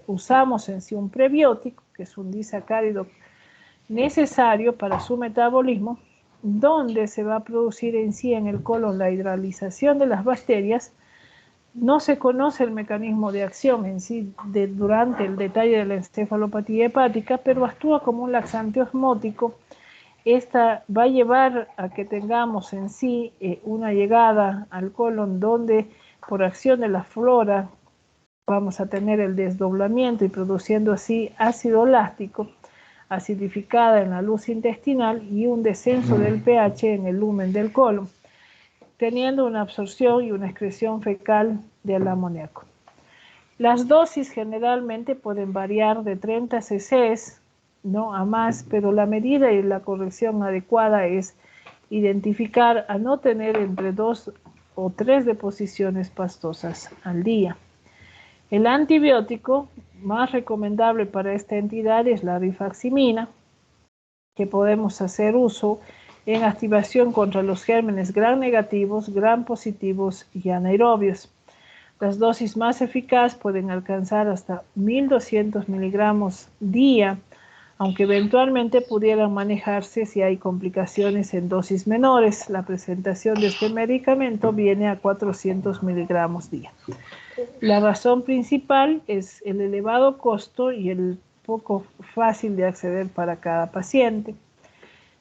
Speaker 1: usamos en sí un prebiótico, que es un disacárido necesario para su metabolismo, donde se va a producir en sí en el colon la hidralización de las bacterias. No se conoce el mecanismo de acción en sí durante el detalle de la encefalopatía hepática, pero actúa como un laxante osmótico. Esta va a llevar a que tengamos en sí una llegada al colon donde por acción de la flora vamos a tener el desdoblamiento y produciendo así ácido láctico, acidificada en la luz intestinal y un descenso del pH en el lumen del colon, teniendo una absorción y una excreción fecal del amoníaco. Las dosis generalmente pueden variar de 30 cc no a más, pero la medida y la corrección adecuada es identificar a no tener entre 2 o 3 deposiciones pastosas al día. El antibiótico más recomendable para esta entidad es la rifaximina, que podemos hacer uso en activación contra los gérmenes gram negativos, gram positivos y anaerobios. Las dosis más eficaces pueden alcanzar hasta 1200 miligramos día, aunque eventualmente pudieran manejarse si hay complicaciones en dosis menores. La presentación de este medicamento viene a 400 miligramos día. La razón principal es el elevado costo y el poco fácil de acceder para cada paciente.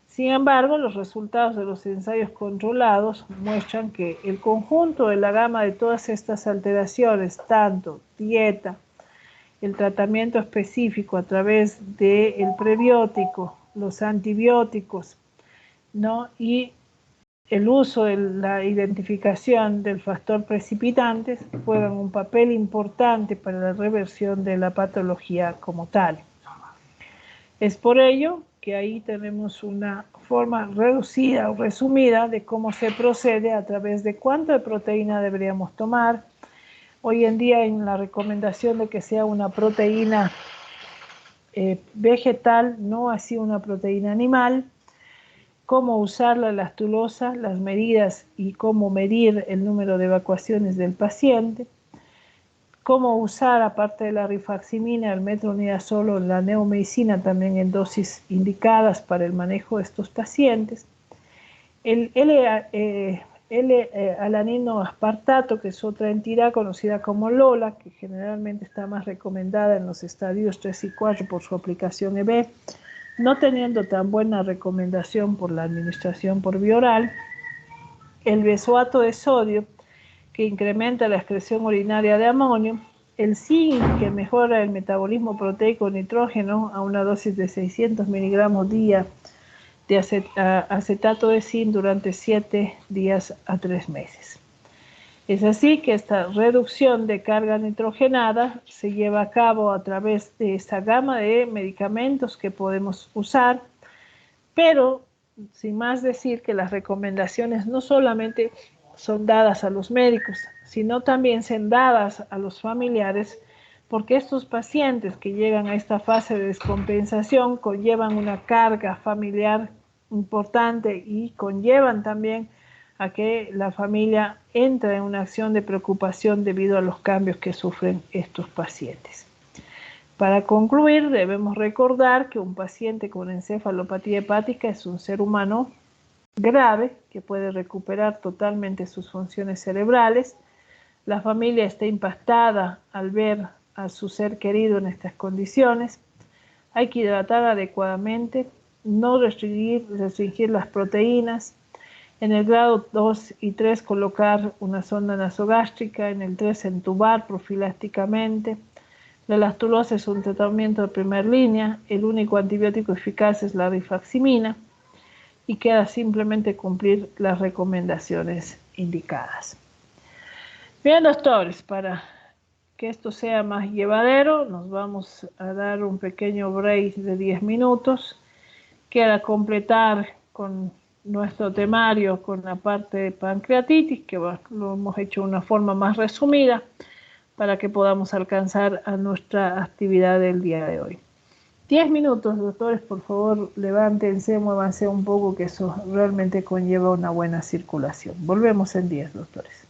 Speaker 1: Sin embargo, los resultados de los ensayos controlados muestran que el conjunto de la gama de todas estas alteraciones, tanto dieta, el tratamiento específico a través del prebiótico, los antibióticos, ¿no? Y el uso de la identificación del factor precipitante juegan un papel importante para la reversión de la patología como tal. Es por ello que ahí tenemos una forma reducida o resumida de cómo se procede a través de cuánto de proteína deberíamos tomar. Hoy en día en la recomendación de que sea una proteína vegetal, no así una proteína animal, cómo usar la lactulosa, las medidas y cómo medir el número de evacuaciones del paciente, cómo usar aparte de la rifaximina, el metronidazol, la neomedicina también en dosis indicadas para el manejo de estos pacientes, el L-alanino aspartato, que es otra entidad conocida como LOLA, que generalmente está más recomendada en los estadios 3 y 4 por su aplicación EB, no teniendo tan buena recomendación por la administración por vía oral. El benzoato de sodio, que incrementa la excreción urinaria de amonio. El zinc, que mejora el metabolismo proteico nitrógeno a una dosis de 600 miligramos día de acetato de zinc durante 7 días a 3 meses. Es así que esta reducción de carga nitrogenada se lleva a cabo a través de esta gama de medicamentos que podemos usar, pero sin más decir que las recomendaciones no solamente son dadas a los médicos, sino también son dadas a los familiares, porque estos pacientes que llegan a esta fase de descompensación conllevan una carga familiar importante y conllevan también a que la familia entre en una acción de preocupación debido a los cambios que sufren estos pacientes. Para concluir, debemos recordar que un paciente con encefalopatía hepática es un ser humano grave que puede recuperar totalmente sus funciones cerebrales. La familia está impactada al ver a su ser querido en estas condiciones. Hay que hidratar adecuadamente. no restringir las proteínas. En el grado 2 y 3 colocar una sonda nasogástrica, en el 3 entubar profilácticamente. La lactulosa es un tratamiento de primera línea, el único antibiótico eficaz es la rifaximina y queda simplemente cumplir las recomendaciones indicadas. Bien, doctores, para que esto sea más llevadero, nos vamos a dar un pequeño break de 10 minutos. Queda completar con nuestro temario con la parte de pancreatitis, que lo hemos hecho de una forma más resumida para que podamos alcanzar a nuestra actividad del día de hoy. 10 minutos, doctores, por favor, levántense, muévanse un poco, que eso realmente conlleva una buena circulación. Volvemos en 10, doctores.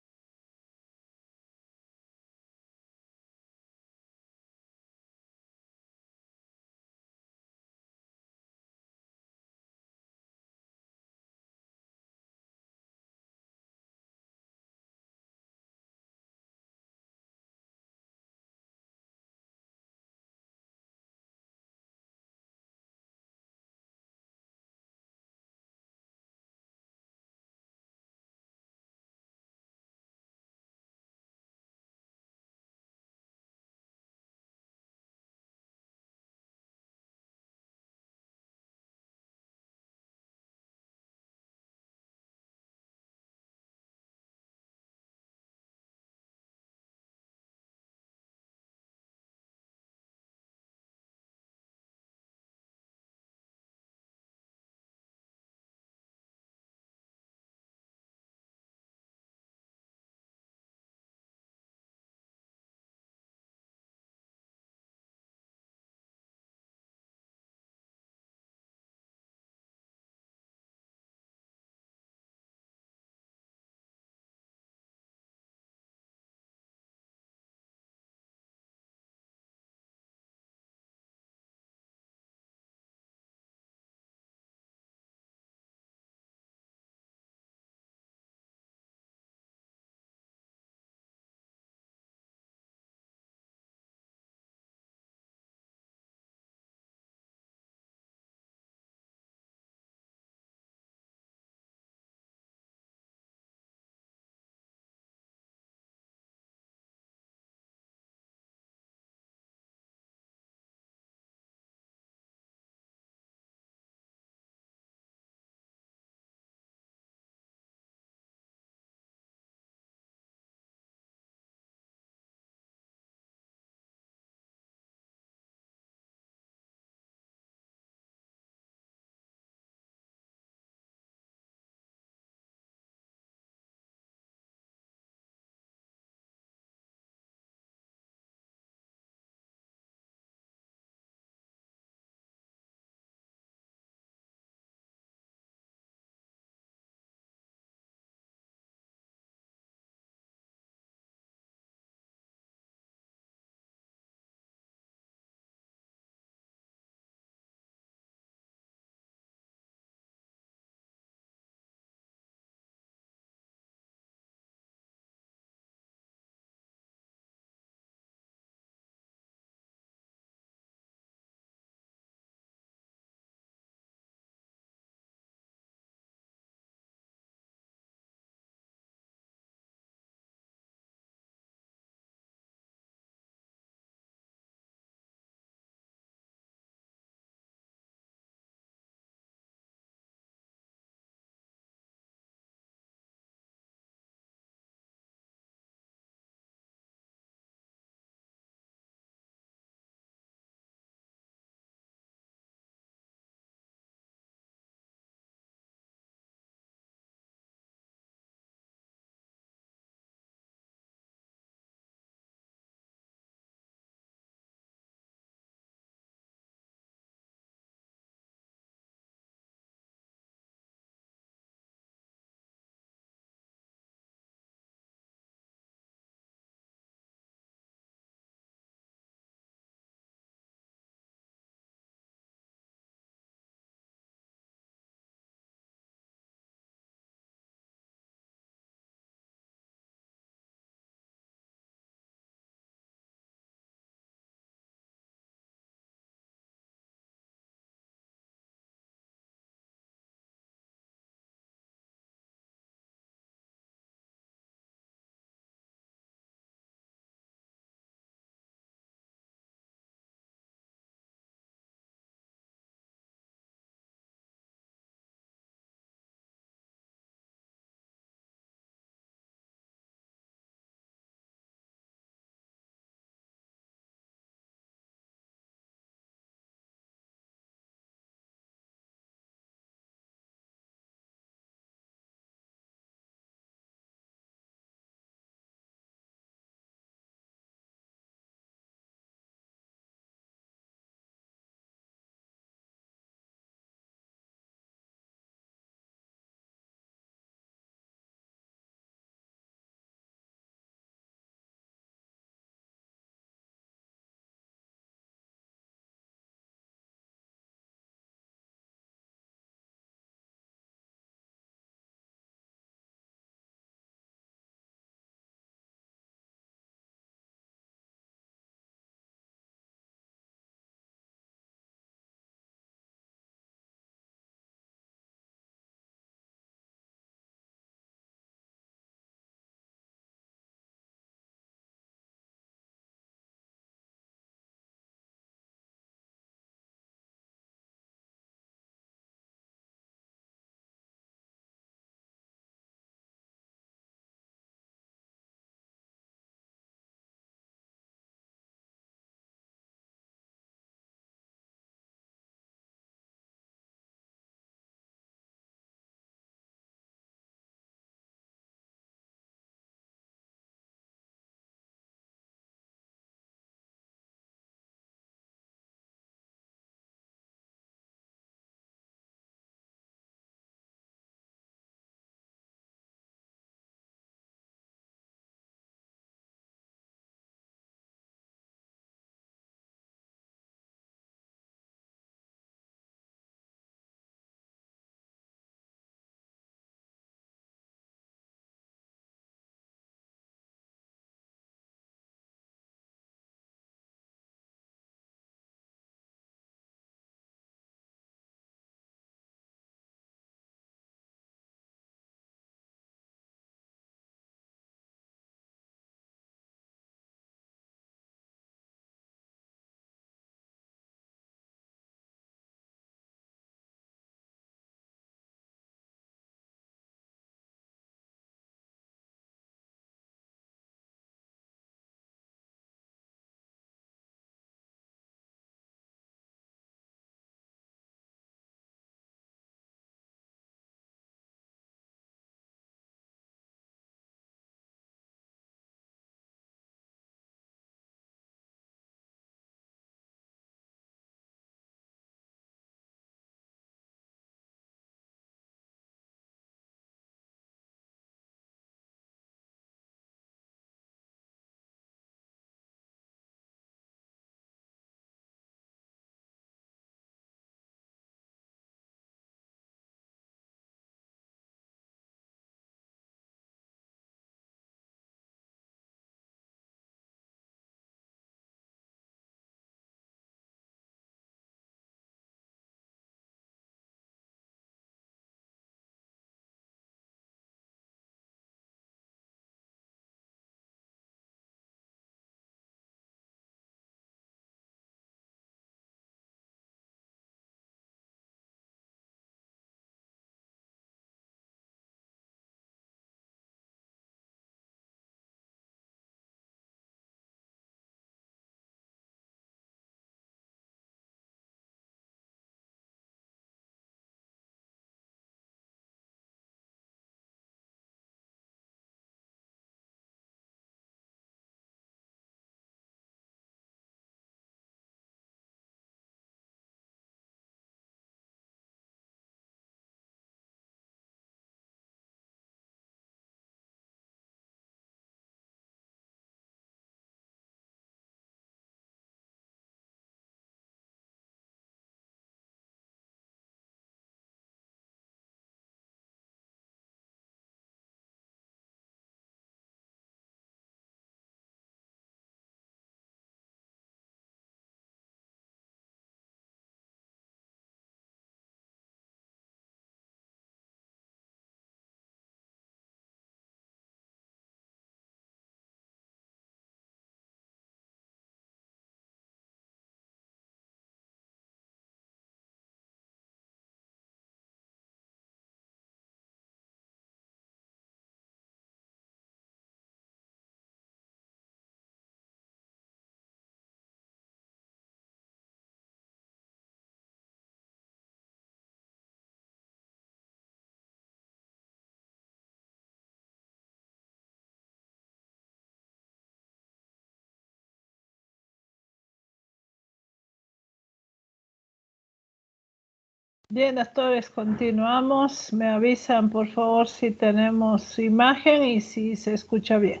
Speaker 1: Bien, doctores, continuamos. Me avisan, por favor, si tenemos imagen y si se escucha bien.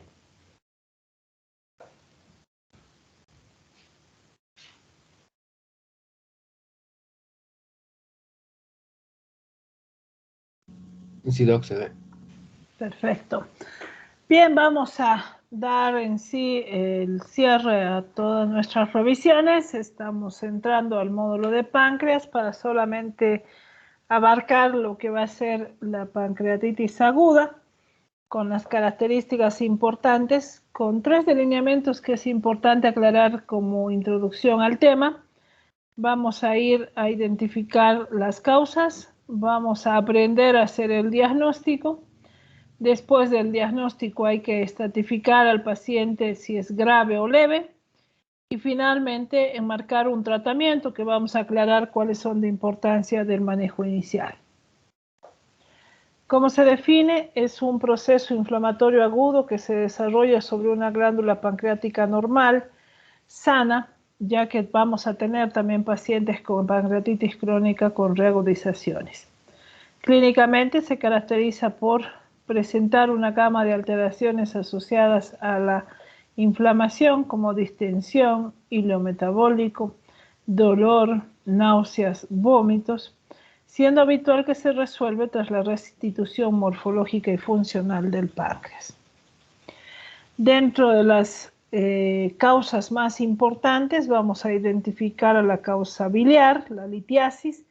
Speaker 2: Sí, Doc, se ve.
Speaker 1: Perfecto. Bien, vamos a dar en sí el cierre a todas nuestras revisiones. Estamos entrando al módulo de páncreas para solamente abarcar lo que va a ser la pancreatitis aguda, con las características importantes, con 3 delineamientos que es importante aclarar como introducción al tema. Vamos a ir a identificar las causas, vamos a aprender a hacer el diagnóstico. Después del diagnóstico hay que estratificar al paciente si es grave o leve. Y finalmente enmarcar un tratamiento que vamos a aclarar cuáles son de importancia del manejo inicial. ¿Cómo se define? Es un proceso inflamatorio agudo que se desarrolla sobre una glándula pancreática normal, sana, ya que vamos a tener también pacientes con pancreatitis crónica con reagudizaciones. Clínicamente se caracteriza por presentar una gama de alteraciones asociadas a la inflamación como distensión, hilo metabólico, dolor, náuseas, vómitos, siendo habitual que se resuelve tras la restitución morfológica y funcional del páncreas. Dentro de las causas más importantes vamos a identificar a la causa biliar, la litiasis,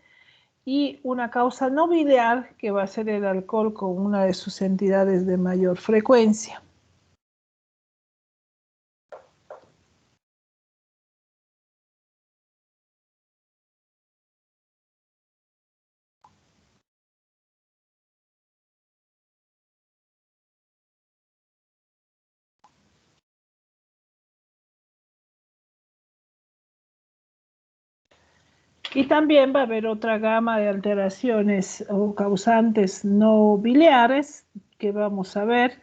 Speaker 1: y una causa no biliar que va a ser el alcohol con una de sus entidades de mayor frecuencia. Y también va a haber otra gama de alteraciones o causantes no biliares que vamos a ver.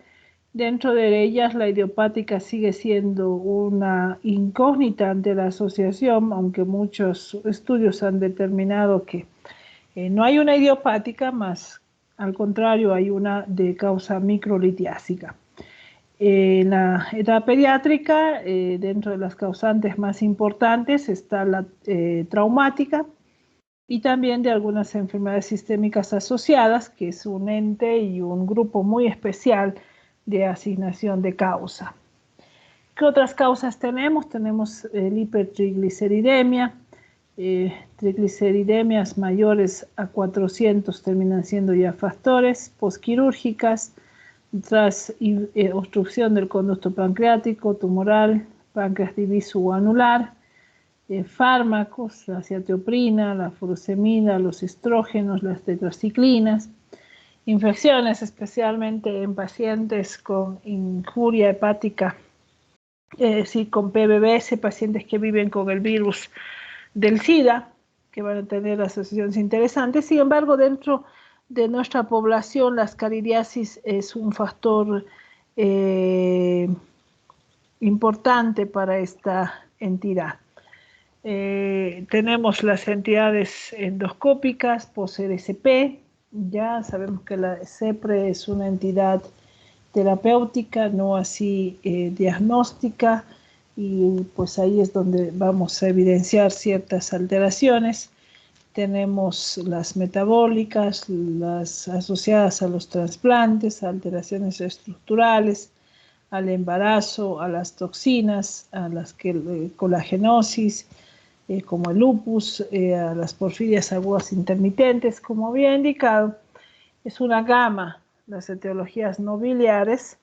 Speaker 1: Dentro de ellas, la idiopática sigue siendo una incógnita ante la asociación, aunque muchos estudios han determinado que no hay una idiopática, más al contrario, hay una de causa microlitiásica. En la edad pediátrica, dentro de las causantes más importantes está la traumática y también de algunas enfermedades sistémicas asociadas, que es un ente y un grupo muy especial de asignación de causa. ¿Qué otras causas tenemos? Tenemos el hipertrigliceridemia, trigliceridemias mayores a 400 terminan siendo ya factores, posquirúrgicas, tras obstrucción del conducto pancreático, tumoral, páncreas diviso o anular, fármacos, la citioprina, la furosemida, los estrógenos, las tetraciclinas, infecciones especialmente en pacientes con injuria hepática, sí, con PBBS, pacientes que viven con el virus del SIDA, que van a tener asociaciones interesantes. Sin embargo, dentro de nuestra población, la ascaridiasis es un factor importante para esta entidad. Tenemos las entidades endoscópicas, post-RCP, ya sabemos que la CEPRE es una entidad terapéutica, no así diagnóstica, y pues ahí es donde vamos a evidenciar ciertas alteraciones. Tenemos las metabólicas, las asociadas a los trasplantes, alteraciones estructurales, al embarazo, a las toxinas, a las colagenosis, como el lupus, a las porfirias agudas intermitentes, como había indicado. Es una gama, las etiologías no biliares,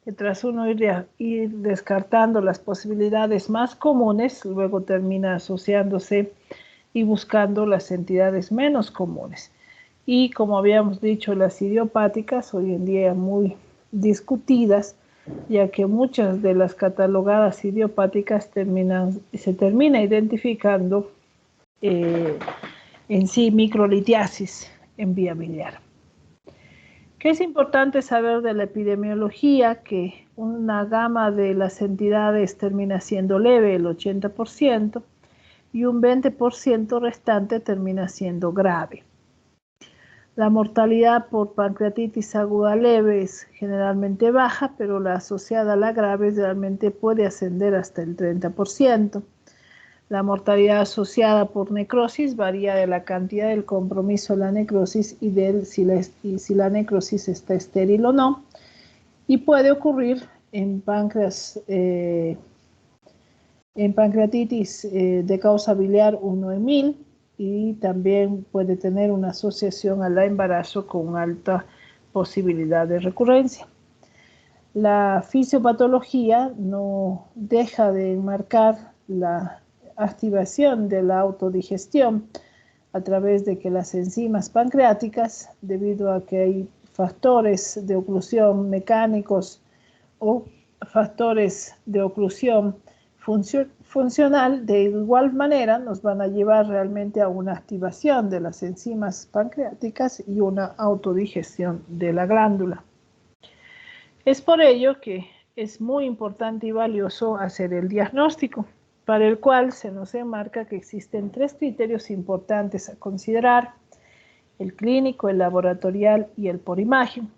Speaker 1: que tras uno ir descartando las posibilidades más comunes, luego termina asociándose y buscando las entidades menos comunes. Y como habíamos dicho, las idiopáticas, hoy en día muy discutidas, ya que muchas de las catalogadas idiopáticas se termina identificando en sí microlitiasis en vía biliar. ¿Qué es importante saber de la epidemiología? Que una gama de las entidades termina siendo leve, el 80%, y un 20% restante termina siendo grave. La mortalidad por pancreatitis aguda leve es generalmente baja, pero la asociada a la grave realmente puede ascender hasta el 30%. La mortalidad asociada por necrosis varía de la cantidad del compromiso de la necrosis y si la necrosis está estéril o no, y puede ocurrir en pancreatitis de causa biliar 1 en 1000, y también puede tener una asociación al embarazo con alta posibilidad de recurrencia. La fisiopatología no deja de enmarcar la activación de la autodigestión a través de que las enzimas pancreáticas, debido a que hay factores de oclusión mecánicos o factores de oclusión funcional, de igual manera nos van a llevar realmente a una activación de las enzimas pancreáticas y una autodigestión de la glándula. Es por ello que es muy importante y valioso hacer el diagnóstico, para el cual se nos enmarca que existen 3 criterios importantes a considerar: el clínico, el laboratorial y el por imagen.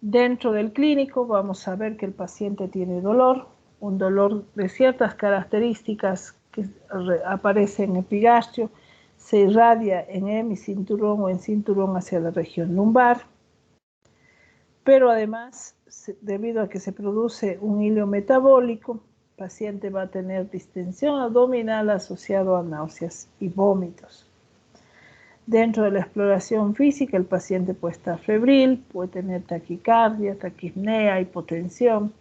Speaker 1: Dentro del clínico vamos a ver que el paciente tiene dolor, un dolor de ciertas características que aparece en epigastrio, se irradia en hemicinturón o en cinturón hacia la región lumbar, pero además, debido a que se produce un hilo metabólico, el paciente va a tener distensión abdominal asociado a náuseas y vómitos. Dentro de la exploración física, el paciente puede estar febril, puede tener taquicardia, taquipnea, hipotensión,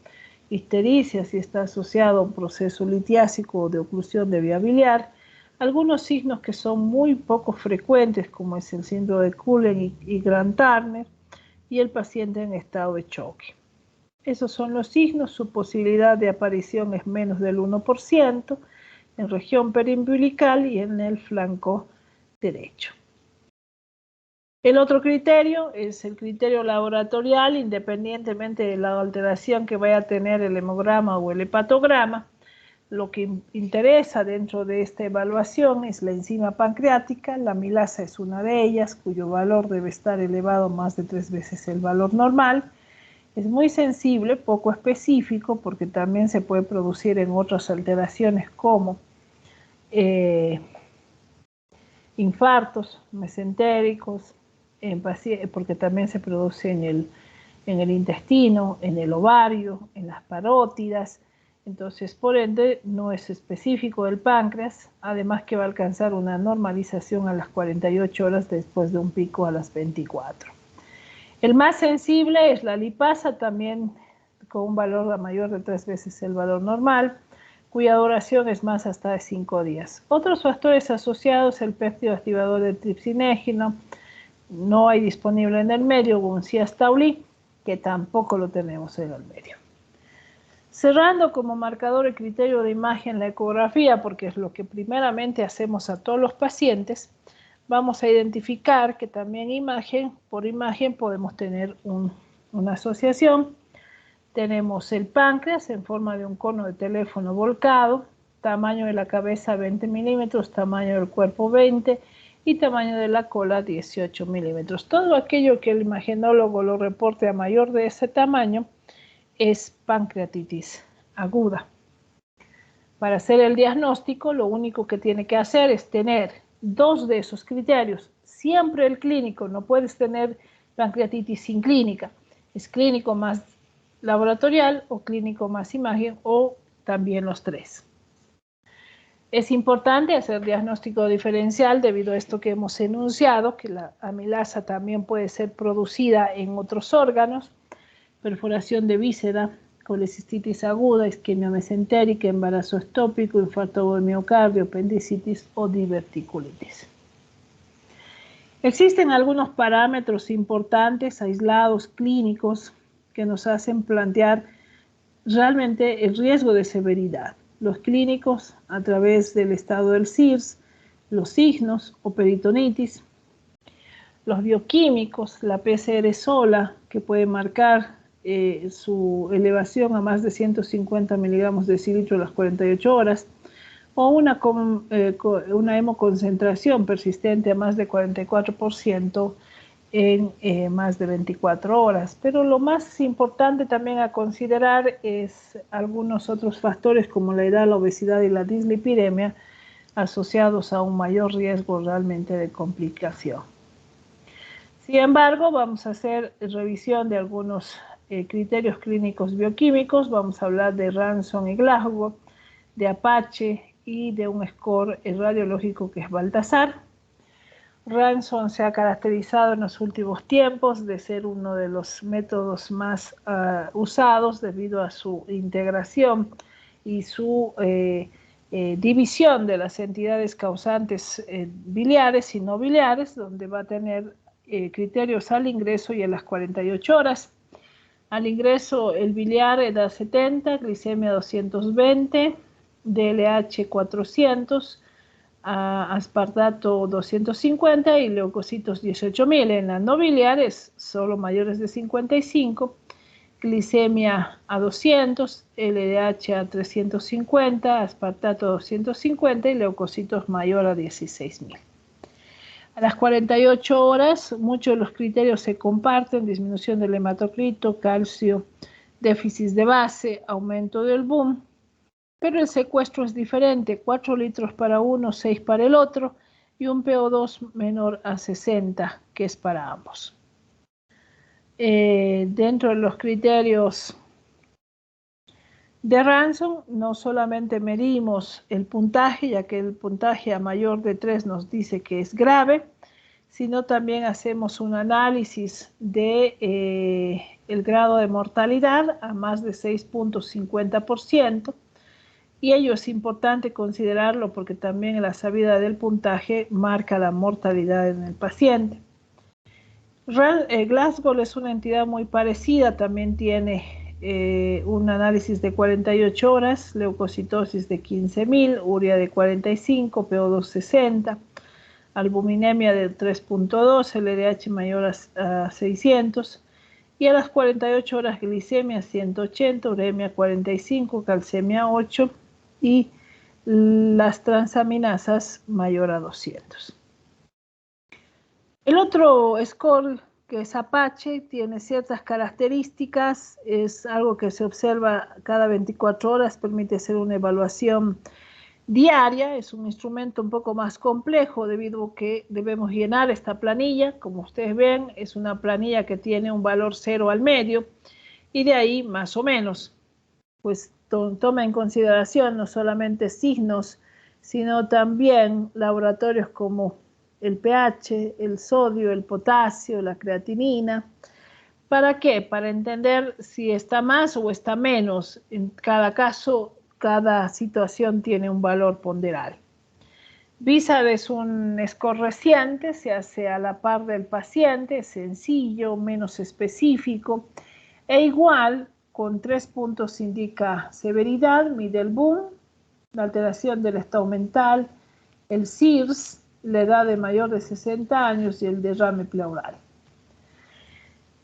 Speaker 1: histericia si está asociado a un proceso litiásico o de oclusión de vía biliar. Algunos signos que son muy poco frecuentes, como es el síndrome de Cullen y Grant-Turner, y el paciente en estado de choque. Esos son los signos. Su posibilidad de aparición es menos del 1% en región periumbilical y en el flanco derecho. El otro criterio es el criterio laboratorial, independientemente de la alteración que vaya a tener el hemograma o el hepatograma. Lo que interesa dentro de esta evaluación es la enzima pancreática. La amilasa es una de ellas, cuyo valor debe estar elevado más de 3 veces el valor normal. Es muy sensible, poco específico, porque también se puede producir en otras alteraciones como infartos mesentéricos, porque también se produce en el intestino, en el ovario, en las parótidas. Entonces, por ende, no es específico del páncreas, además que va a alcanzar una normalización a las 48 horas después de un pico a las 24. El más sensible es la lipasa, también con un valor mayor de 3 veces el valor normal, cuya duración es más hasta de 5 días. Otros factores asociados: el péptido activador del tripsinégino, no hay disponible en el medio, un ciastaulí, que tampoco lo tenemos en el medio. Cerrando como marcador el criterio de imagen la ecografía, porque es lo que primeramente hacemos a todos los pacientes, vamos a identificar que también por imagen podemos tener una asociación. Tenemos el páncreas en forma de un cono de teléfono volcado, tamaño de la cabeza 20 milímetros, tamaño del cuerpo 20 y tamaño de la cola 18 milímetros. Todo aquello que el imagenólogo lo reporte a mayor de ese tamaño es pancreatitis aguda. Para hacer el diagnóstico, lo único que tiene que hacer es tener 2 de esos criterios. Siempre el clínico, no puedes tener pancreatitis sin clínica. Es clínico más laboratorial o clínico más imagen, o también los 3. Es importante hacer diagnóstico diferencial debido a esto que hemos enunciado, que la amilasa también puede ser producida en otros órganos: perforación de víscera, colecistitis aguda, isquemia mesentérica, embarazo ectópico, infarto de miocardio, apendicitis o diverticulitis. Existen algunos parámetros importantes, aislados, clínicos, que nos hacen plantear realmente el riesgo de severidad. Los clínicos, a través del estado del CIRS, los signos o peritonitis. Los bioquímicos, la PCR sola, que puede marcar su elevación a más de 150 miligramos decilitro a las 48 horas. o una hemoconcentración persistente a más de 44% en más de 24 horas. Pero lo más importante también a considerar es algunos otros factores como la edad, la obesidad y la dislipidemia asociados a un mayor riesgo realmente de complicación. Sin embargo, vamos a hacer revisión de algunos criterios clínicos bioquímicos. Vamos a hablar de Ranson y Glasgow, de Apache y de un score radiológico que es Baltasar. Ranson se ha caracterizado en los últimos tiempos de ser uno de los métodos más usados debido a su integración y su división de las entidades causantes biliares y no biliares, donde va a tener criterios al ingreso y a las 48 horas. Al ingreso el biliar edad 70, glicemia 220, DLH 400, aspartato 250 y leucocitos 18.000. En las no biliares, solo mayores de 55, glicemia a 200, LDH a 350, aspartato 250 y leucocitos mayor a 16.000. A las 48 horas, muchos de los criterios se comparten: disminución del hematocrito, calcio, déficit de base, aumento del boom. Pero el secuestro es diferente: 4 litros para uno, 6 para el otro, y un PO2 menor a 60, que es para ambos. Dentro de los criterios de Ranson, no solamente medimos el puntaje, ya que el puntaje a mayor de 3 nos dice que es grave, sino también hacemos un análisis de el grado de mortalidad a más de 6.50%. Y ello es importante considerarlo porque también la subida del puntaje marca la mortalidad en el paciente. Glasgow es una entidad muy parecida, también tiene un análisis de 48 horas, leucocitosis de 15.000, urea de 45, PO2 60, albuminemia de 3.2, LDH mayor a 600, y a las 48 horas glicemia 180, uremia 45, calcemia 8 y las transaminasas mayor a 200. El otro score, que es Apache, tiene ciertas características, es algo que se observa cada 24 horas, permite hacer una evaluación diaria, es un instrumento un poco más complejo debido a que debemos llenar esta planilla. Como ustedes ven, es una planilla que tiene un valor 0 al medio y de ahí más o menos, pues toma en consideración no solamente signos, sino también laboratorios como el pH, el sodio, el potasio, la creatinina. ¿Para qué? Para entender si está más o está menos. En cada caso, cada situación tiene un valor ponderal. VISAD es un score reciente, se hace a la par del paciente, sencillo, menos específico, e igual, con 3 puntos indica severidad, mide el boom, la alteración del estado mental, el CIRS, la edad de mayor de 60 años y el derrame pleural.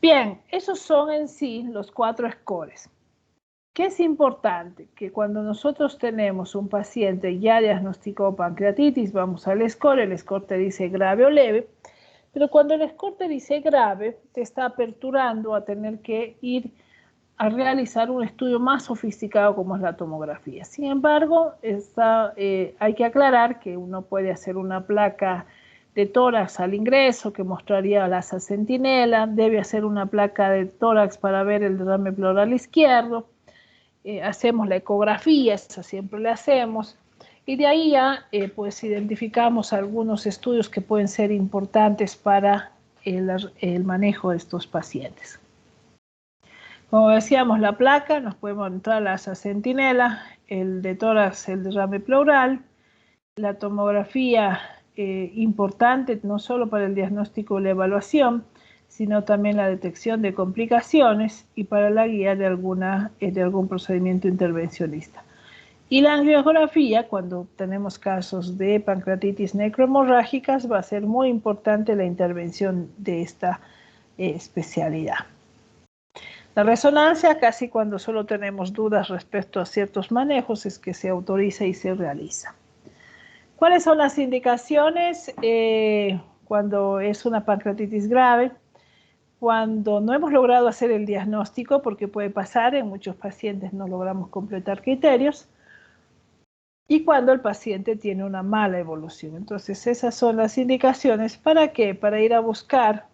Speaker 1: Bien, esos son en sí los 4 scores. ¿Qué es importante? Que cuando nosotros tenemos un paciente ya diagnosticado pancreatitis, vamos al score, el score te dice grave o leve, pero cuando el score te dice grave, te está aperturando a tener que ir a realizar un estudio más sofisticado como es la tomografía. Sin embargo, hay que aclarar que uno puede hacer una placa de tórax al ingreso que mostraría la asa centinela, debe hacer una placa de tórax para ver el derrame pleural izquierdo, hacemos la ecografía, esa siempre la hacemos, y de ahí ya pues identificamos algunos estudios que pueden ser importantes para el manejo de estos pacientes. Como decíamos, la placa, nos podemos entrar la asa centinela, el de tórax, el derrame pleural, la tomografía importante no solo para el diagnóstico y la evaluación, sino también la detección de complicaciones y para la guía de algún procedimiento intervencionista. Y la angiografía, cuando tenemos casos de pancreatitis necrohemorrágicas, va a ser muy importante la intervención de esta especialidad. La resonancia, casi cuando solo tenemos dudas respecto a ciertos manejos, es que se autoriza y se realiza. ¿Cuáles son las indicaciones cuando es una pancreatitis grave? Cuando no hemos logrado hacer el diagnóstico, porque puede pasar, en muchos pacientes no logramos completar criterios, y cuando el paciente tiene una mala evolución. Entonces, esas son las indicaciones. ¿Para qué? Para ir a buscar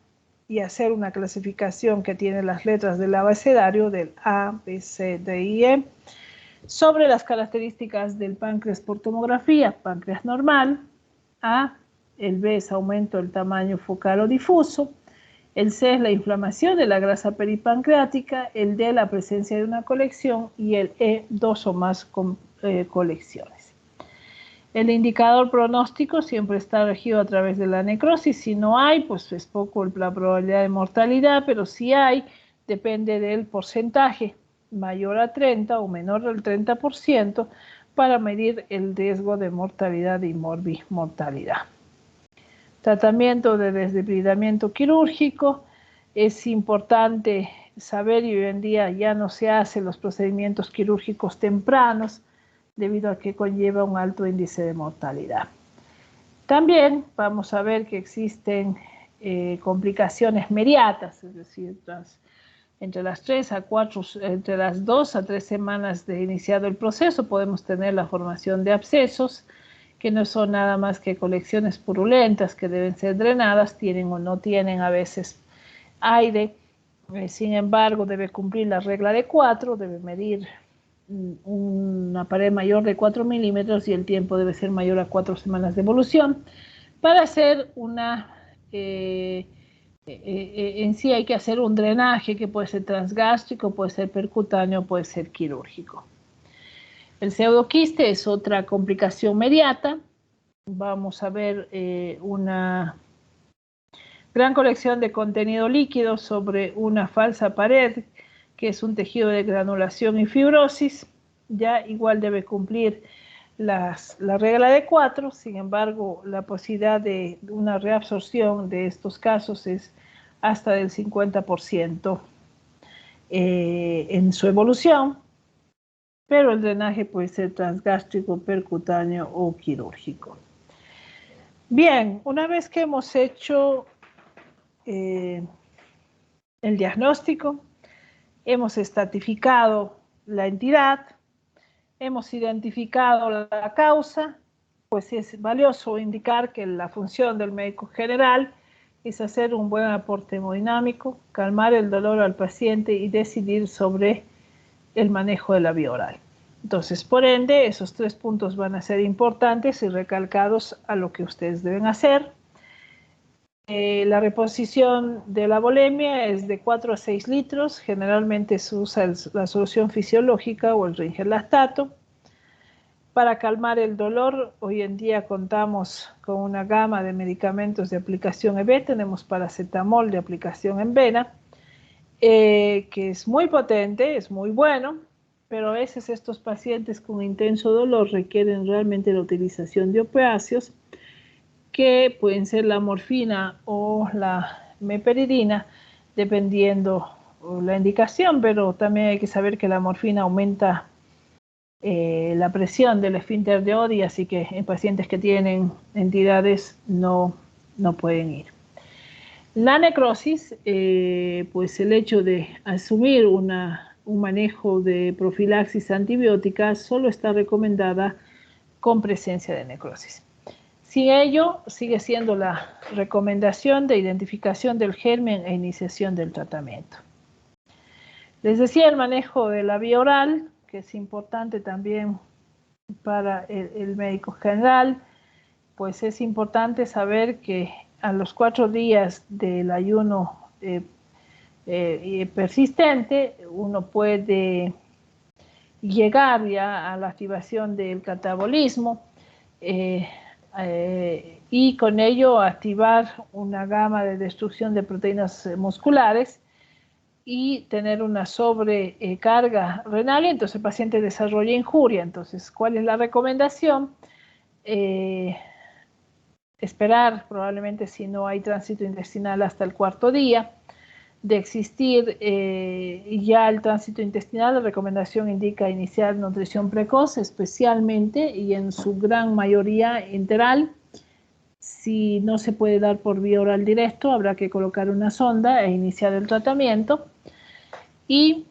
Speaker 1: y hacer una clasificación que tiene las letras del abecedario del A, B, C, D y E sobre las características del páncreas por tomografía. Páncreas normal. A, el B es aumento del tamaño focal o difuso. El C es la inflamación de la grasa peripancreática. El D, la presencia de una colección. Y el E, dos o más colecciones. El indicador pronóstico siempre está regido a través de la necrosis. Si no hay, pues es poco la probabilidad de mortalidad, pero si hay, depende del porcentaje, mayor a 30 o menor al 30%, para medir el riesgo de mortalidad y morbimortalidad. Tratamiento de desdebridamiento quirúrgico. Es importante saber, y hoy en día ya no se hacen los procedimientos quirúrgicos tempranos, debido a que conlleva un alto índice de mortalidad. También vamos a ver que existen complicaciones mediatas, es decir, entre las 2 a 3 semanas de iniciado el proceso podemos tener la formación de abscesos, que no son nada más que colecciones purulentas que deben ser drenadas, tienen o no tienen a veces aire, sin embargo debe cumplir la regla de 4, debe medir una pared mayor de 4 milímetros y el tiempo debe ser mayor a 4 semanas de evolución. Para hacer en sí hay que hacer un drenaje que puede ser transgástrico, puede ser percutáneo, puede ser quirúrgico. El pseudoquiste es otra complicación mediata. Vamos a ver una gran colección de contenido líquido sobre una falsa pared, que es un tejido de granulación y fibrosis. Ya igual debe cumplir la regla de 4, sin embargo, la posibilidad de una reabsorción de estos casos es hasta del 50% en su evolución, pero el drenaje puede ser transgástrico, percutáneo o quirúrgico. Bien, una vez que hemos hecho el diagnóstico, hemos estratificado la entidad, hemos identificado la causa, pues es valioso indicar que la función del médico general es hacer un buen aporte hemodinámico, calmar el dolor al paciente y decidir sobre el manejo de la vía oral. Entonces, por ende, esos 3 puntos van a ser importantes y recalcados a lo que ustedes deben hacer. La reposición de la volemia es de 4 a 6 litros. Generalmente se usa la solución fisiológica o el ringerlactato. Para calmar el dolor, hoy en día contamos con una gama de medicamentos de aplicación EB. Tenemos paracetamol de aplicación en vena, que es muy potente, es muy bueno, pero a veces estos pacientes con intenso dolor requieren realmente la utilización de opiáceos, que pueden ser la morfina o la meperidina, dependiendo la indicación, pero también hay que saber que la morfina aumenta la presión del esfínter de Oddi, así que en pacientes que tienen entidades no pueden ir. La necrosis, pues el hecho de asumir un manejo de profilaxis antibiótica solo está recomendada con presencia de necrosis. Sin ello, sigue siendo la recomendación de identificación del germen e iniciación del tratamiento. Les decía el manejo de la vía oral, que es importante también para el médico general, pues es importante saber que a los 4 días del ayuno persistente, uno puede llegar ya a la activación del catabolismo, y con ello activar una gama de destrucción de proteínas musculares y tener una sobrecarga renal, y entonces el paciente desarrolla injuria. Entonces, ¿cuál es la recomendación? Esperar probablemente, si no hay tránsito intestinal, hasta el 4.º día, de existir ya el tránsito intestinal, la recomendación indica iniciar nutrición precoz especialmente y en su gran mayoría enteral. Si no se puede dar por vía oral directo, habrá que colocar una sonda e iniciar el tratamiento. Y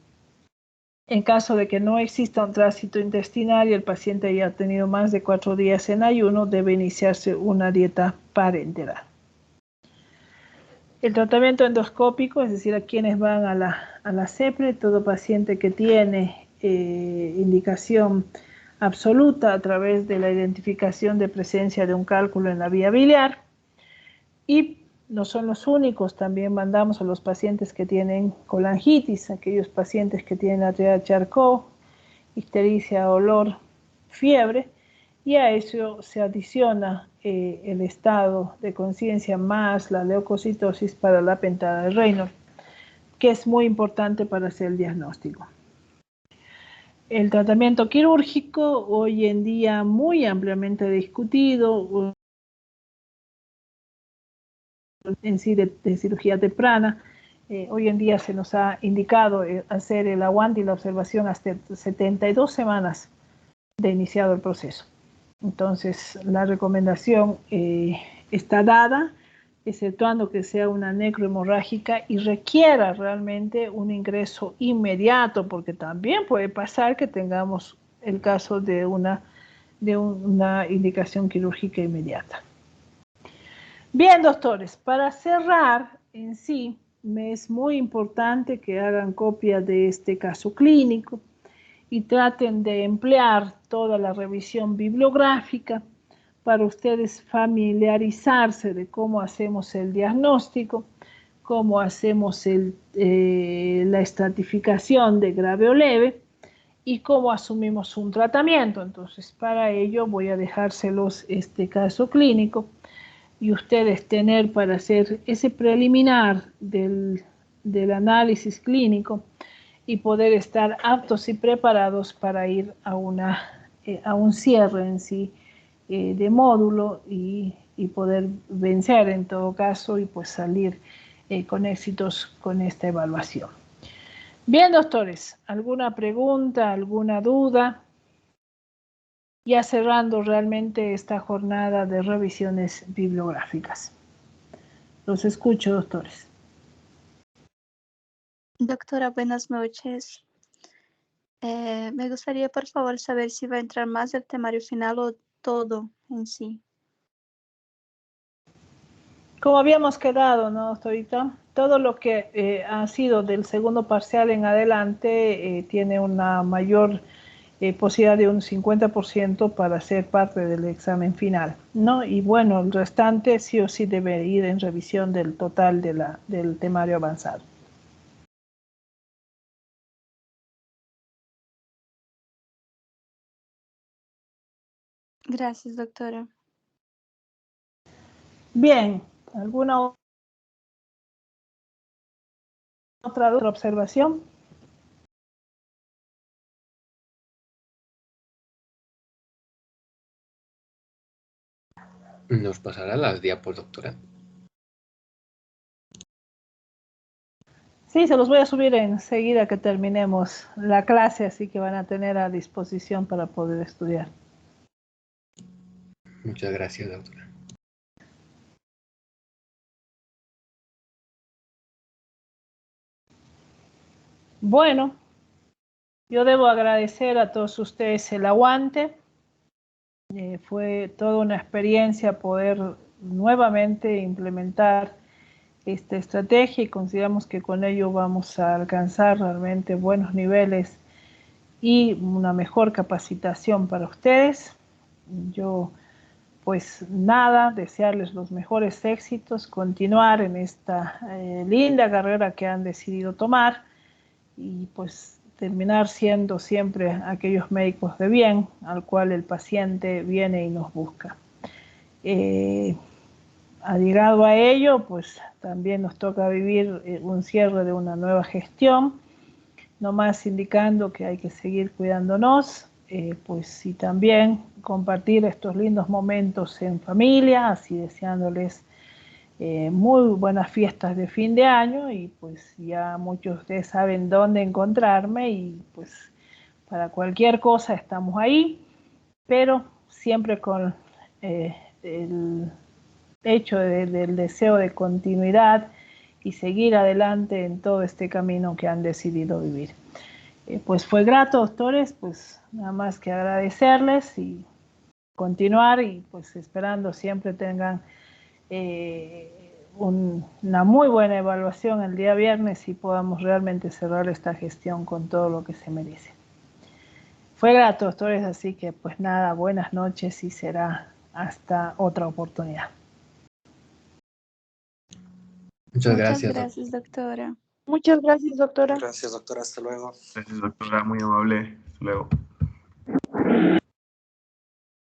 Speaker 1: en caso de que no exista un tránsito intestinal y el paciente haya tenido más de 4 días en ayuno, debe iniciarse una dieta parenteral. El tratamiento endoscópico, es decir, a quienes van a la CEPRE, todo paciente que tiene indicación absoluta a través de la identificación de presencia de un cálculo en la vía biliar. Y no son los únicos, también mandamos a los pacientes que tienen colangitis, aquellos pacientes que tienen arteria de Charcot, ictericia, olor, fiebre, y a eso se adiciona el estado de conciencia más la leucocitosis para la pentada de Reynolds, que es muy importante para hacer el diagnóstico. El tratamiento quirúrgico, hoy en día muy ampliamente discutido, en sí de cirugía temprana. Hoy en día se nos ha indicado hacer el aguante y la observación hasta 72 semanas de iniciado el proceso. Entonces, la recomendación está dada, exceptuando que sea una necrohemorrágica y requiera realmente un ingreso inmediato, porque también puede pasar que tengamos el caso de una indicación quirúrgica inmediata. Bien, doctores, para cerrar en sí, me es muy importante que hagan copia de este caso clínico y traten de emplear toda la revisión bibliográfica para ustedes familiarizarse de cómo hacemos el diagnóstico, cómo hacemos la estratificación de grave o leve y cómo asumimos un tratamiento. Entonces, para ello voy a dejárselos este caso clínico y ustedes tener para hacer ese preliminar del análisis clínico y poder estar aptos y preparados para ir a un cierre en sí de módulo y poder vencer en todo caso y pues salir con éxitos con esta evaluación. Bien, doctores, ¿alguna pregunta, alguna duda? Ya cerrando realmente esta jornada de revisiones bibliográficas. Los escucho, doctores.
Speaker 3: Doctora, buenas noches. Me gustaría, por favor, saber si va a entrar más el temario final o todo en sí.
Speaker 1: Como habíamos quedado, ¿no, doctorita? Todo lo que ha sido del segundo parcial en adelante tiene una mayor posibilidad de un 50% para ser parte del examen final, ¿no? Y bueno, el restante sí o sí debe ir en revisión del total del temario avanzado.
Speaker 3: Gracias, doctora.
Speaker 1: Bien, ¿alguna otra observación?
Speaker 2: ¿Nos pasará las diapos, doctora?
Speaker 1: Sí, se los voy a subir enseguida que terminemos la clase, así que van a tener a disposición para poder estudiar.
Speaker 2: Muchas gracias, doctora.
Speaker 1: Bueno, yo debo agradecer a todos ustedes el aguante. Fue toda una experiencia poder nuevamente implementar esta estrategia y consideramos que con ello vamos a alcanzar realmente buenos niveles y una mejor capacitación para ustedes. Yo, pues nada, desearles los mejores éxitos, continuar en esta linda carrera que han decidido tomar y pues terminar siendo siempre aquellos médicos de bien al cual el paciente viene y nos busca. Llegado a ello, pues también nos toca vivir un cierre de una nueva gestión, no más indicando que hay que seguir cuidándonos, pues y también compartir estos lindos momentos en familia, así deseándoles muy buenas fiestas de fin de año y pues ya muchos de ustedes saben dónde encontrarme y pues para cualquier cosa estamos ahí, pero siempre con el hecho del deseo de continuidad y seguir adelante en todo este camino que han decidido vivir. Pues fue grato, doctores, pues nada más que agradecerles y continuar y pues esperando siempre tengan una muy buena evaluación el día viernes y podamos realmente cerrar esta gestión con todo lo que se merece. Fue grato, doctores, así que pues nada, buenas noches y será hasta otra oportunidad.
Speaker 2: Muchas
Speaker 3: Muchas
Speaker 2: gracias,
Speaker 3: gracias, doctora.
Speaker 4: Muchas gracias, doctora.
Speaker 5: Gracias, doctora. Hasta luego.
Speaker 6: Gracias, doctora, muy amable. Hasta luego.